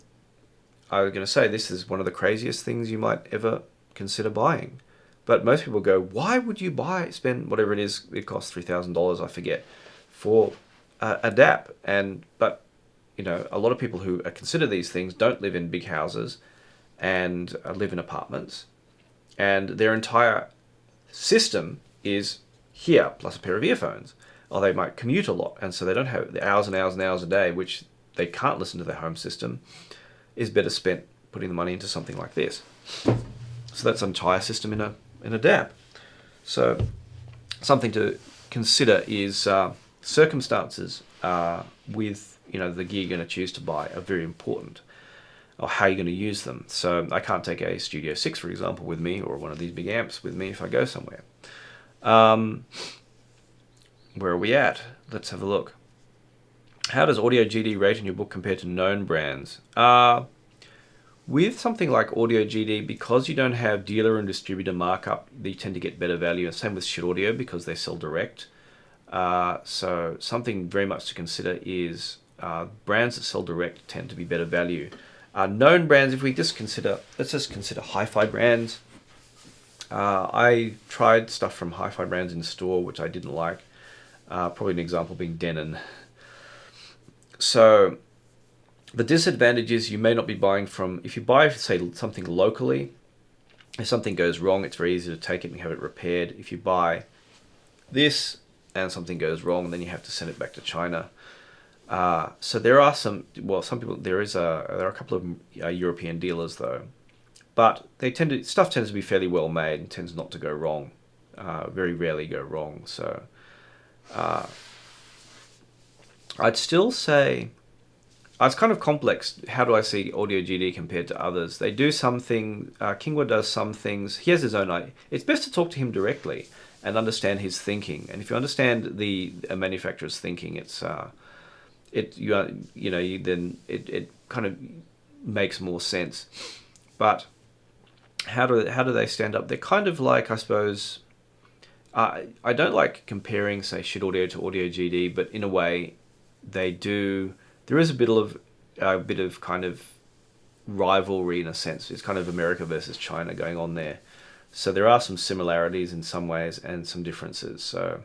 I was going to say, this is one of the craziest things you might ever consider buying. But most people go, why would you spend whatever it is, it costs $3,000, I forget, for a DAP? But you know, a lot of people who consider these things don't live in big houses and live in apartments, and their entire system is here plus a pair of earphones. Or they might commute a lot, and so they don't have the hours and hours and hours a day, which they can't listen to their home system, is better spent putting the money into something like this. So that's an entire system in a DAP. So something to consider is circumstances with, you know, the gear you're going to choose to buy are very important, or how you're going to use them. So I can't take a Studio 6, for example, with me, or one of these big amps with me if I go somewhere. Where are we at? Let's have a look. How does Audio GD rate in your book compared to known brands? With something like Audio GD, because you don't have dealer and distributor markup, you tend to get better value. And same with Shit Audio, because they sell direct. So something very much to consider is brands that sell direct tend to be better value. Known brands, if we just consider, let's just consider hi-fi brands. I tried stuff from hi-fi brands in the store, which I didn't like. Probably an example being Denon. So the disadvantage is you may not be buying from, if you buy, say, something locally, if something goes wrong, it's very easy to take it and have it repaired. If you buy this and something goes wrong, then you have to send it back to China. So there are some people, there are a couple of European dealers though, but stuff tends to be fairly well made and tends not to go wrong. Very rarely go wrong. So I'd still say it's kind of complex. How do I see Audio GD compared to others? They do something. Kingwa does some things. He has his own idea. It's best to talk to him directly and understand his thinking. And if you understand a manufacturer's thinking, it kind of makes more sense. But how do they stand up? They're kind of like, I suppose. I don't like comparing, say, Shit Audio to Audio GD, but in a way, they do. There is a bit of kind of rivalry in a sense. It's kind of America versus China going on there. So there are some similarities in some ways and some differences. So,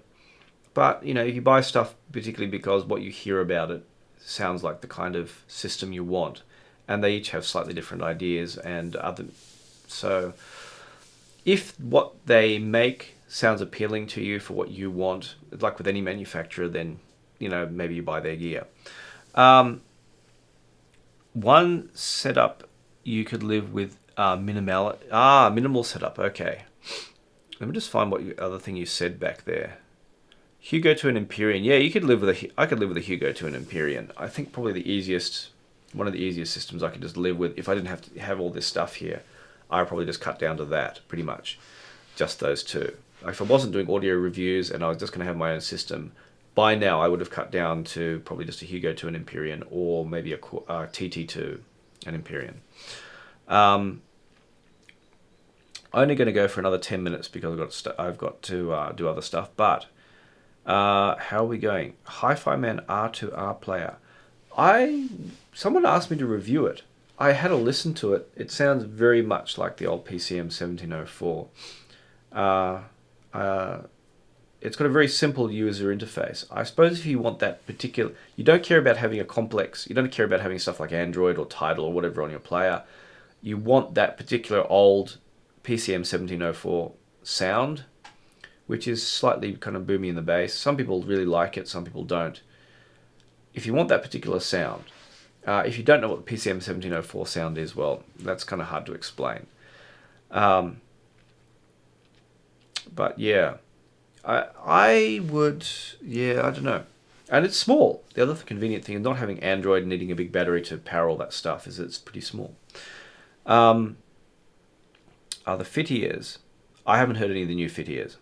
but you know, if you buy stuff particularly because what you hear about it sounds like the kind of system you want, and they each have slightly different ideas and other. So, if what they make sounds appealing to you for what you want, like with any manufacturer, then you know maybe you buy their gear. One setup you could live with minimal setup. Okay, let me just find what other thing you said back there. Hugo to an Empyrean. Yeah, you could live with I could live with a Hugo to an Empyrean. I think probably one of the easiest systems I could just live with if I didn't have to have all this stuff here. I would probably just cut down to that pretty much, just those two. If I wasn't doing audio reviews and I was just going to have my own system, by now I would have cut down to probably just a Hugo to an Empyrean, or maybe a TT to an Empyrean. Only going to go for another 10 minutes because I've got to do other stuff. But how are we going? Hi-Fi Man R2R player. Someone asked me to review it. I had a listen to it. It sounds very much like the old PCM 1704. It's got a very simple user interface. I suppose if you want that particular, you don't care about having you don't care about having stuff like Android or Tidal or whatever on your player. You want that particular old PCM 1704 sound, which is slightly kind of boomy in the bass. Some people really like it, some people don't. If you want that particular sound, if you don't know what the PCM 1704 sound is, well, that's kind of hard to explain. But yeah, I don't know. And it's small. The other convenient thing of not having Android and needing a big battery to power all that stuff is it's pretty small. The fit ears. I haven't heard any of the new fit ears.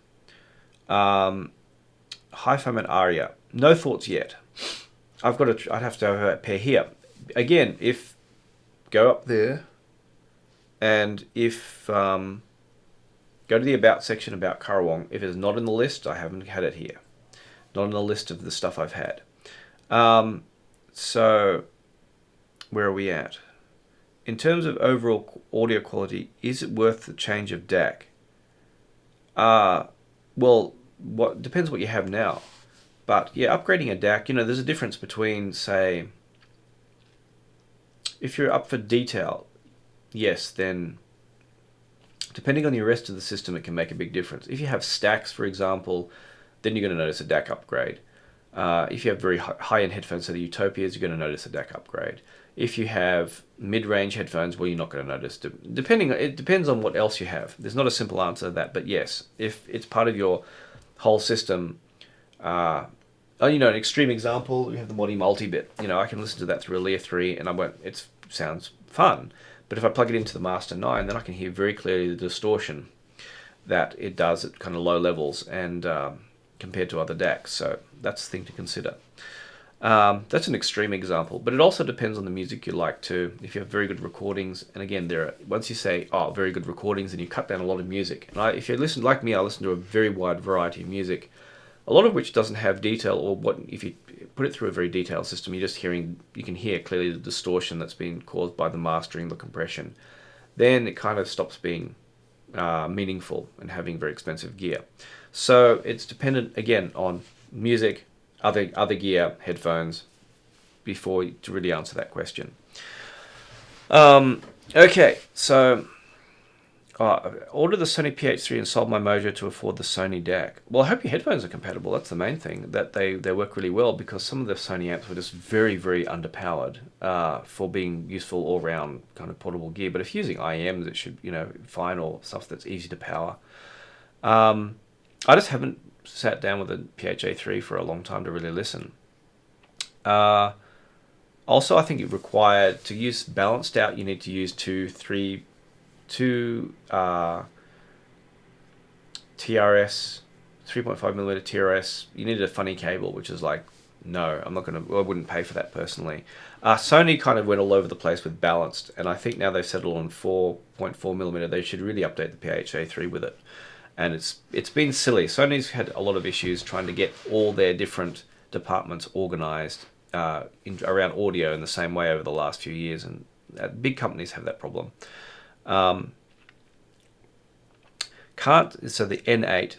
Hi-Fi Man Aria. No thoughts yet. I'd have to have a pair here. Again, go up there, and go to the About section about Karawong. If it's not in the list, I haven't had it here. Not on the list of the stuff I've had. So, where are we at? in terms of overall audio quality, is it worth the change of DAC? Well, what depends what you have now. But yeah, upgrading a DAC, there's a difference between, say, if you're up for detail, yes, then depending on the rest of the system, it can make a big difference. If you have stacks, for example, then you're going to notice a DAC upgrade. If you have very high-end headphones, so the Utopias, you're going to notice a DAC upgrade. If you have mid-range headphones, well, you're not going to notice. It depends on what else you have. There's not a simple answer to that, but yes, if it's part of your whole system, an extreme example, you have the Modi multi-bit. I can listen to that through a Lear 3, and it sounds fun. But if I plug it into the Master 9, then I can hear very clearly the distortion that it does at kind of low levels and compared to other DACs. So that's the thing to consider. That's an extreme example, but it also depends on the music you like too. If you have very good recordings, and again, once you say, very good recordings, and you cut down a lot of music. And if you listen, like me, I listen to a very wide variety of music, a lot of which doesn't have detail, or if you put it through a very detailed system, you can hear clearly the distortion that's been caused by the mastering, the compression. Then it kind of stops being meaningful and having very expensive gear. So it's dependent again on music, other gear, headphones, to really answer that question. Okay, so I ordered the Sony PH3 and sold my Mojo to afford the Sony DAC. Well, I hope your headphones are compatible. That's the main thing, that they work really well, because some of the Sony amps were just very, very underpowered for being useful all-round kind of portable gear. But if you're using IEMs, it should, fine, or stuff that's easy to power. I just haven't sat down with a PHA3 for a long time to really listen. Also, I think it required, to use balanced out, you need to use two TRS, 3.5mm TRS. You needed a funny cable, which is like, no, I wouldn't pay for that personally. Sony kind of went all over the place with balanced, and I think now they've settled on 4.4mm. They should really update the PHA3 with it. And it's been silly. Sony's had a lot of issues trying to get all their different departments organized around audio in the same way over the last few years, and big companies have that problem. So the N8,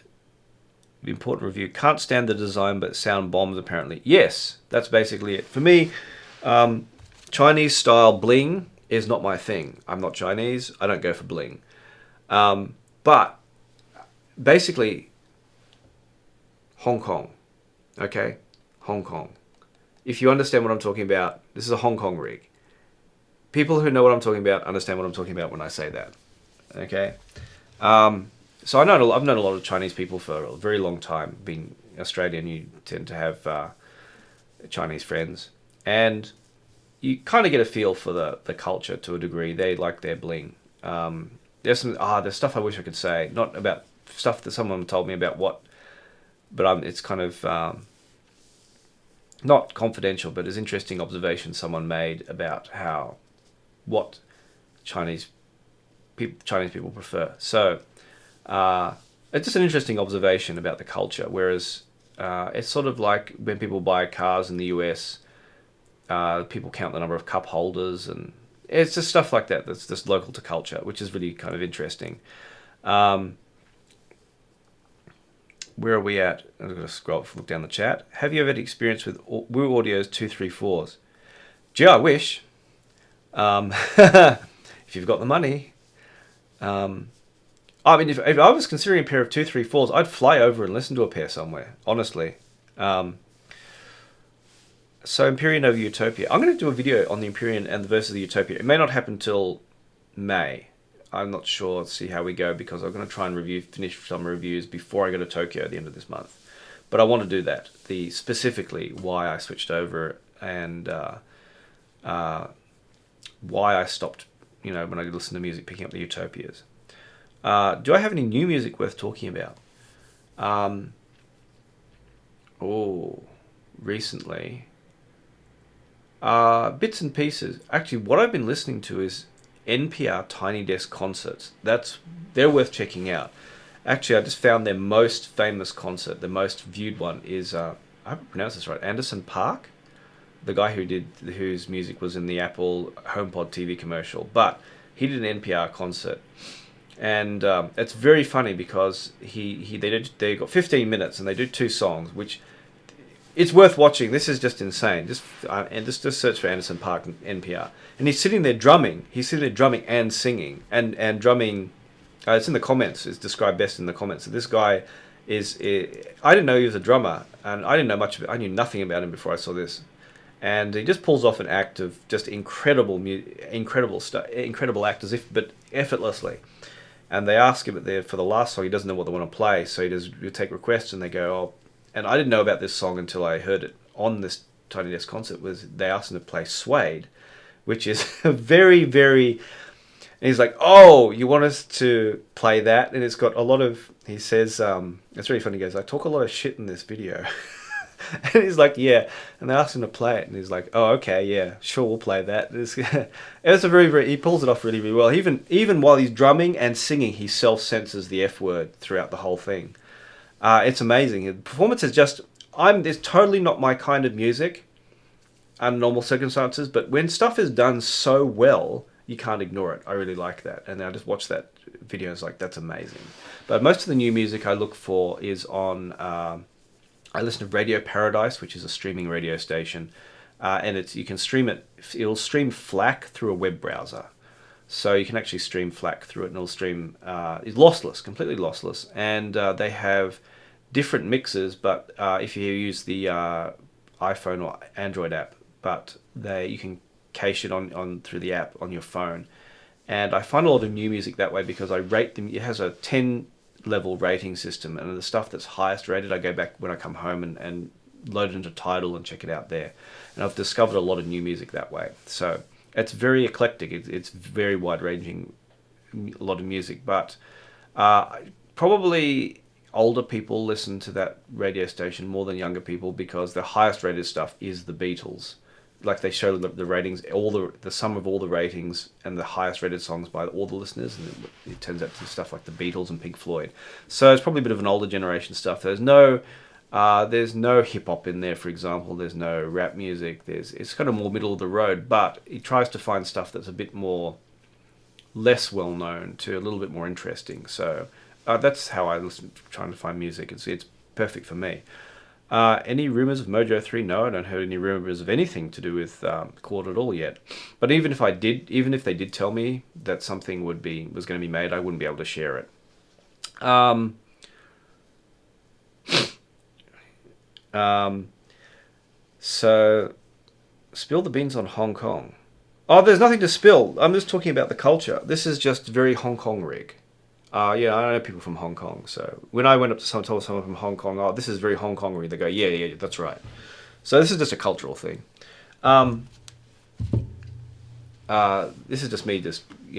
important review, can't stand the design but sound bombs apparently. Yes, that's basically it. For me, Chinese style bling is not my thing. I'm not Chinese. I don't go for bling. But basically, Hong Kong. Okay? Hong Kong. If you understand what I'm talking about, this is a Hong Kong rig. People who know what I'm talking about understand what I'm talking about when I say that. Okay? So I've known a lot of Chinese people for a very long time. Being Australian, you tend to have Chinese friends. And you kind of get a feel for the culture to a degree. They like their bling. There's stuff I wish I could say. Not about stuff that someone told me about but it's kind of not confidential, but it's interesting observation someone made about what Chinese people prefer. So it's just an interesting observation about the culture. Whereas it's sort of like when people buy cars in the US, people count the number of cup holders, and it's just stuff like that that's just local to culture, which is really kind of interesting. Where are we at? I'm going to look down the chat. Have you ever had experience with Woo Audio's 234s? Gee, I wish. If you've got the money. I mean, if I was considering a pair of 234s, I'd fly over and listen to a pair somewhere, honestly. So Empyrean over Utopia. I'm going to do a video on the Empyrean and the versus the Utopia. It may not happen till May. I'm not sure. Let's see how we go, because I'm going to try and finish some reviews before I go to Tokyo at the end of this month. But I want to do that. Specifically why I switched over and why I stopped, when I listen to music, picking up the Utopias. Do I have any new music worth talking about? Recently. Bits and pieces. Actually, what I've been listening to is NPR Tiny Desk concerts. They're worth checking out. Actually, I just found their most famous concert, the most viewed one is, I hope I pronounced this right, Anderson Park. the guy whose music was in the Apple HomePod TV commercial, but he did an NPR concert. And it's very funny because they got 15 minutes and they do 2 songs, which it's worth watching. This is just insane. Just search for Anderson .Paak NPR, and he's sitting there drumming. He's sitting there drumming and singing and drumming. It's in the comments. It's described best in the comments. So this guy I didn't know he was a drummer, and I didn't know much of it. I knew nothing about him before I saw this. And he just pulls off an act of just incredible act, but effortlessly. And they ask him for the last song. He doesn't know what they want to play, so you take requests, and they go, "Oh." And I didn't know about this song until I heard it on this Tiny Desk concert. They asked him to play "Suede," which is a very, very. And he's like, "Oh, you want us to play that?" And it's got a lot of. He says, "It's really funny." He goes, "I talk a lot of shit in this video." And he's like, "Yeah." And they asked him to play it, and he's like, "Oh, okay, yeah, sure, we'll play that." It's a very, very. He pulls it off really, really well. Even while he's drumming and singing, he self-censors the F word throughout the whole thing. It's amazing. The performance is just. It's totally not my kind of music, under normal circumstances. But when stuff is done so well, you can't ignore it. I really like that, and I just watched that video. It's like, that's amazing. But most of the new music I look for is on. I listen to Radio Paradise, which is a streaming radio station, and you can stream it. It'll stream FLAC through a web browser, so you can actually stream FLAC through it, and it'll stream. It's lossless, completely lossless, and they have different mixes. But if you use the iPhone or Android app, you can cache it on through the app on your phone, and I find a lot of new music that way because I rate them. It has a 10-level rating system, and the stuff that's highest rated, I go back when I come home and load it into Tidal and check it out there. And I've discovered a lot of new music that way. So it's very eclectic. It's very wide-ranging, a lot of music. But probably older people listen to that radio station more than younger people because the highest rated stuff is the Beatles. Like they show the ratings, the sum of all the ratings and the highest rated songs by all the listeners, and it turns out to be stuff like the Beatles and Pink Floyd. So it's probably a bit of an older generation stuff. There's no hip hop in there, for example. There's no rap music. It's kind of more middle of the road, but it tries to find stuff that's a bit more less well known to a little bit more interesting. So that's how I listen, trying to find music. It's perfect for me. Any rumors of Mojo 3? No, I don't heard any rumors of anything to do with Claude at all yet. But even if they did tell me that something was going to be made, I wouldn't be able to share it. So, spill the beans on Hong Kong. Oh, there's nothing to spill. I'm just talking about the culture. This is just very Hong Kong rig. Yeah, I know people from Hong Kong. So when I went up to told someone from Hong Kong, "Oh, this is very Hong Kong rig," they go, yeah, that's right. So this is just a cultural thing. This is just me.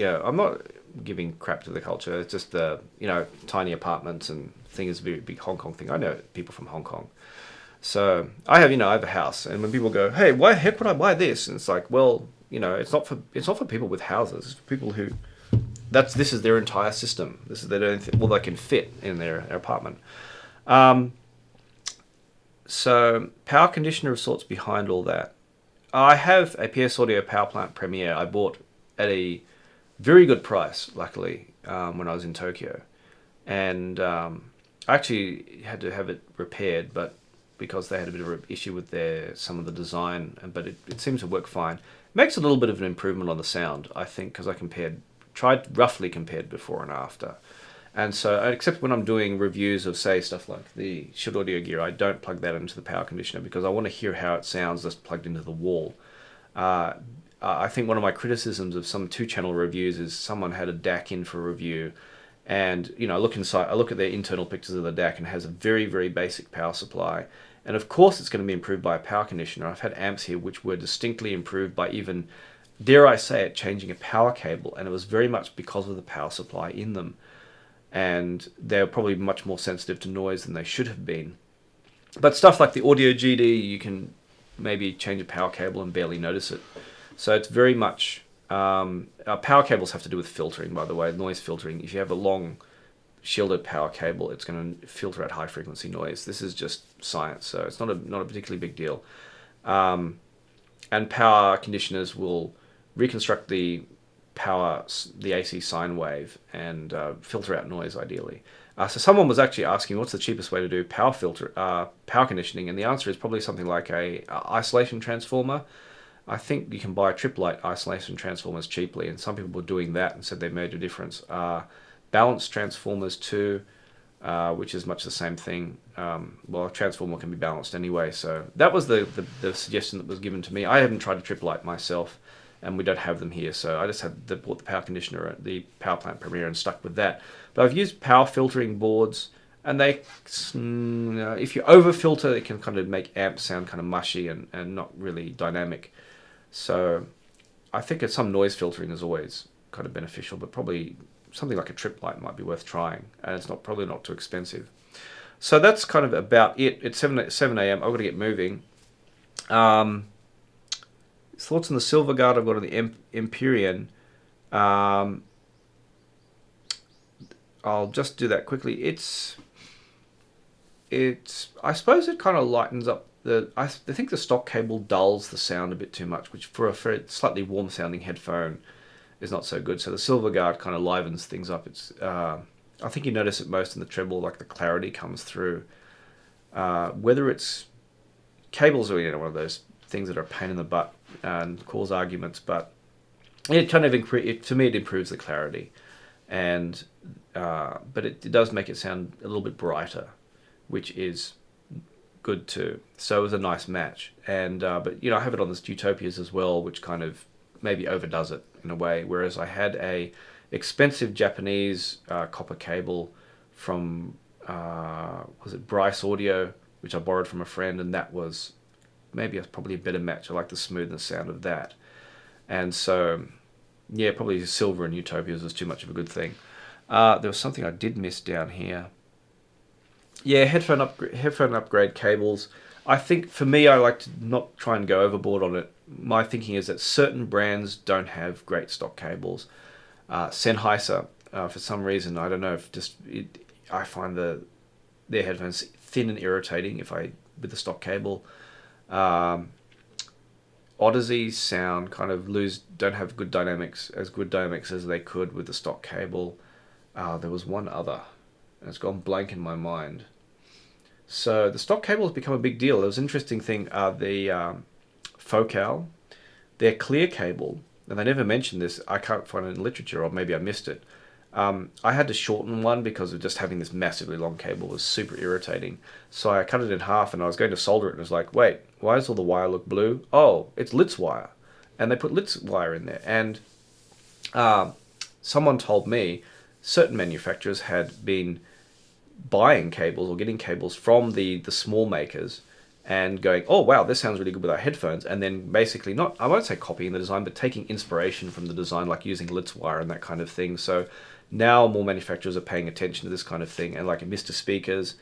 I'm not giving crap to the culture. It's just the tiny apartments and thing is a very big Hong Kong thing. I know people from Hong Kong. So I have a house, and when people go, "Hey, why the heck would I buy this?" And it's like, well, it's not for people with houses. It's for people who this is their entire system. This is they can fit in their apartment. So power conditioner of sorts behind all that. I have a PS Audio Power Plant Premiere I bought at a very good price, luckily, when I was in Tokyo, and I actually had to have it repaired, but because they had a bit of an issue with some of the design, but it seems to work fine. It makes a little bit of an improvement on the sound, I think, because I roughly compared before and after. And so, except when I'm doing reviews of, say, stuff like the Shure Audio gear, I don't plug that into the power conditioner because I want to hear how it sounds just plugged into the wall. I think one of my criticisms of some 2-channel reviews is someone had a DAC in for review, and I look at their internal pictures of the DAC, and it has a very, very basic power supply. And of course, it's going to be improved by a power conditioner. I've had amps here which were distinctly improved by even, dare I say it, changing a power cable, and it was very much because of the power supply in them. And they're probably much more sensitive to noise than they should have been. But stuff like the Audio GD, you can maybe change a power cable and barely notice it. So it's very much... power cables have to do with filtering, by the way, noise filtering. If you have a long shielded power cable, it's going to filter out high frequency noise. This is just science, so it's not a particularly big deal. and power conditioners will reconstruct the AC sine wave and filter out noise ideally. So someone was actually asking what's the cheapest way to do power conditioning, and the answer is probably something like a isolation transformer. I think you can buy triplet isolation transformers cheaply, and some people were doing that and said they made a difference. Balanced transformers too, which is much the same thing. Well, a transformer can be balanced anyway, so that was the suggestion that was given to me. I haven't tried a triplet myself, and we don't have them here, so I just bought the power conditioner at the Power Plant Premier and stuck with that. But I've used power filtering boards, and they, if you over filter, it can kind of make amps sound kind of mushy and not really dynamic. So I think some noise filtering is always kind of beneficial, but probably something like a triplet might be worth trying, and it's probably not too expensive. So that's kind of about it. It's 7 a.m. I've got to get moving. Thoughts on the Silver Guard I've got on the Empyrean. I'll just do that quickly. I suppose it kind of lightens up I think the stock cable dulls the sound a bit too much, which for a slightly warm sounding headphone is not so good. So the Silver Guard kind of livens things up. I think you notice it most in the treble, like the clarity comes through. Whether it's cables or one of those things that are a pain in the butt and cause arguments, but it kind of to me it improves the clarity, and but it does make it sound a little bit brighter, which is good too. So it was a nice match, and but I have it on this Utopias as well, which kind of maybe overdoes it in a way. Whereas I had a expensive Japanese copper cable from was it Bryce Audio, which I borrowed from a friend, and that was probably a better match. I like the smoothness sound of that, and so yeah, probably silver and Utopias was too much of a good thing. There was something I did miss down here. Yeah, headphone upgrade cables. I think for me, I like to not try and go overboard on it. My thinking is that certain brands don't have great stock cables. Sennheiser, for some reason, I don't know if I find their headphones thin and irritating with the stock cable. Odyssey's sound kind of don't have good dynamics as they could with the stock cable. There was one other, and it's gone blank in my mind. So the stock cable has become a big deal. There was an interesting thing, the Focal, their clear cable, and they never mentioned this, I can't find it in literature, or maybe I missed it. I had to shorten one because of just having this massively long cable was super irritating. So I cut it in half, and I was going to solder it, and I was like, wait, why does all the wire look blue? Oh, it's Litz wire. And they put Litz wire in there. And someone told me certain manufacturers had been buying cables or getting cables from the small makers and going, oh wow, this sounds really good with our headphones, and then basically I won't say copying the design, but taking inspiration from the design, like using Litz wire and that kind of thing. So now more manufacturers are paying attention to this kind of thing, and like Mr. Speakers,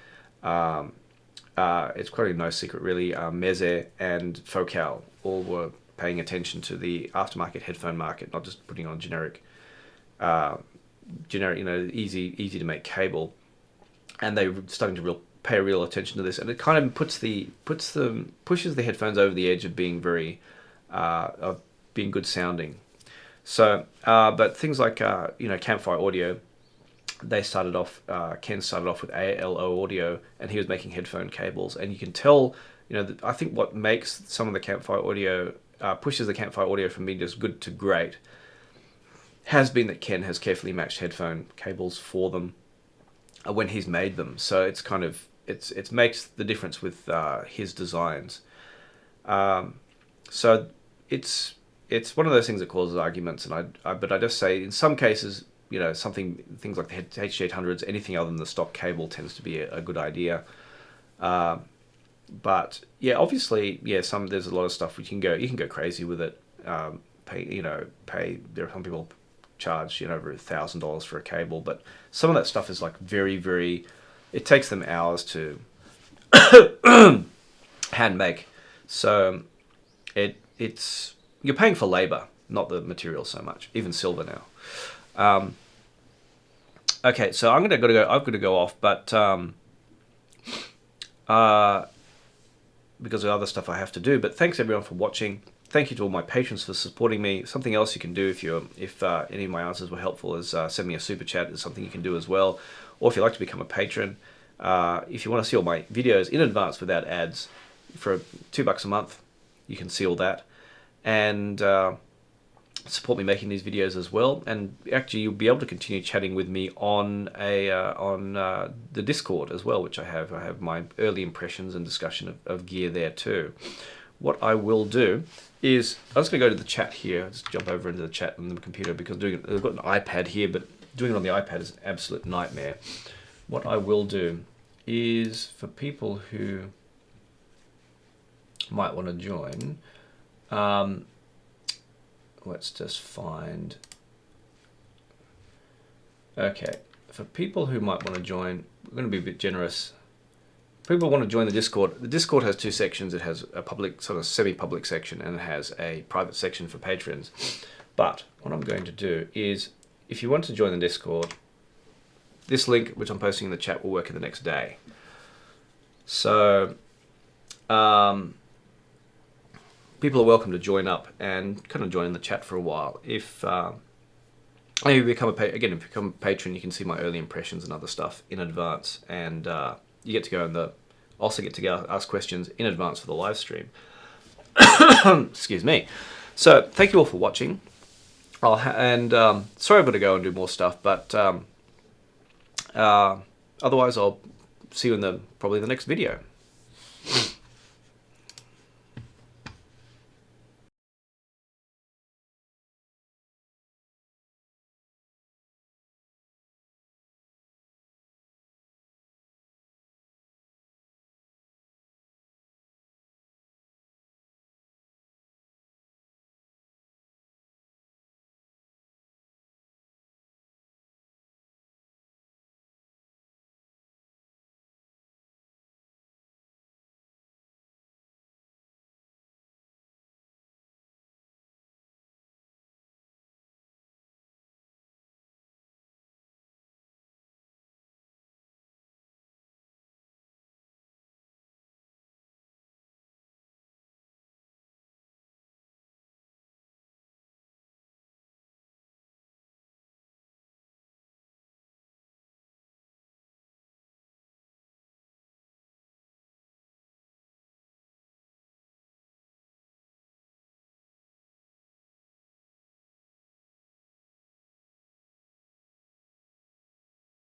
it's probably no secret really, Meze and Focal all were paying attention to the aftermarket headphone market, not just putting on generic, easy to make cable, and they're starting to pay real attention to this, and it kind of pushes the headphones over the edge of being being good sounding. So, but things like Campfire Audio, Ken started off with ALO Audio, and he was making headphone cables, and you can tell, I think what makes some of the Campfire Audio pushes the Campfire Audio from being just good to great has been that Ken has carefully matched headphone cables for them when he's made them. So it's kind of it makes the difference with his designs. So it's one of those things that causes arguments, and but I just say in some cases, things like the H800s, anything other than the stock cable tends to be a good idea. But yeah, obviously, there's a lot of stuff you can go crazy with it. There are some people charge over $1,000 for a cable, but some of that stuff is like very, very, it takes them hours to hand make. So it's you're paying for labor, not the material so much. Even silver now. Okay, so I've got to go off, but because of other stuff I have to do. But thanks everyone for watching. thank you to all my patrons for supporting me. Something else you can do if any of my answers were helpful is send me a super chat. Is something you can do as well. Or if you'd like to become a patron, if you want to see all my videos in advance without ads, for $2 a month, you can see all that. And support me making these videos as well, and actually you'll be able to continue chatting with me on the Discord as well, which I have my early impressions and discussion of gear there too. What I will do is I'm just going to go to the chat here. Just jump over into the chat on the computer, because I've got an iPad here, but doing it on the iPad is an absolute nightmare. What I will do is, for people who might want to join, let's just find, okay, for people who might want to join, we're going to be a bit generous. People want to join the Discord. The Discord has two sections. It has a public, sort of semi-public section, and it has a private section for patrons. But what I'm going to do is, if you want to join the Discord, this link, which I'm posting in the chat, will work in the next day. So, people are welcome to join up and kind of join in the chat for a while. If you become if you become a patron, you can see my early impressions and other stuff in advance, and you get to go also get to go ask questions in advance for the live stream. Excuse me. So thank you all for watching. Sorry I've got to go and do more stuff, but otherwise I'll see you in probably the next video.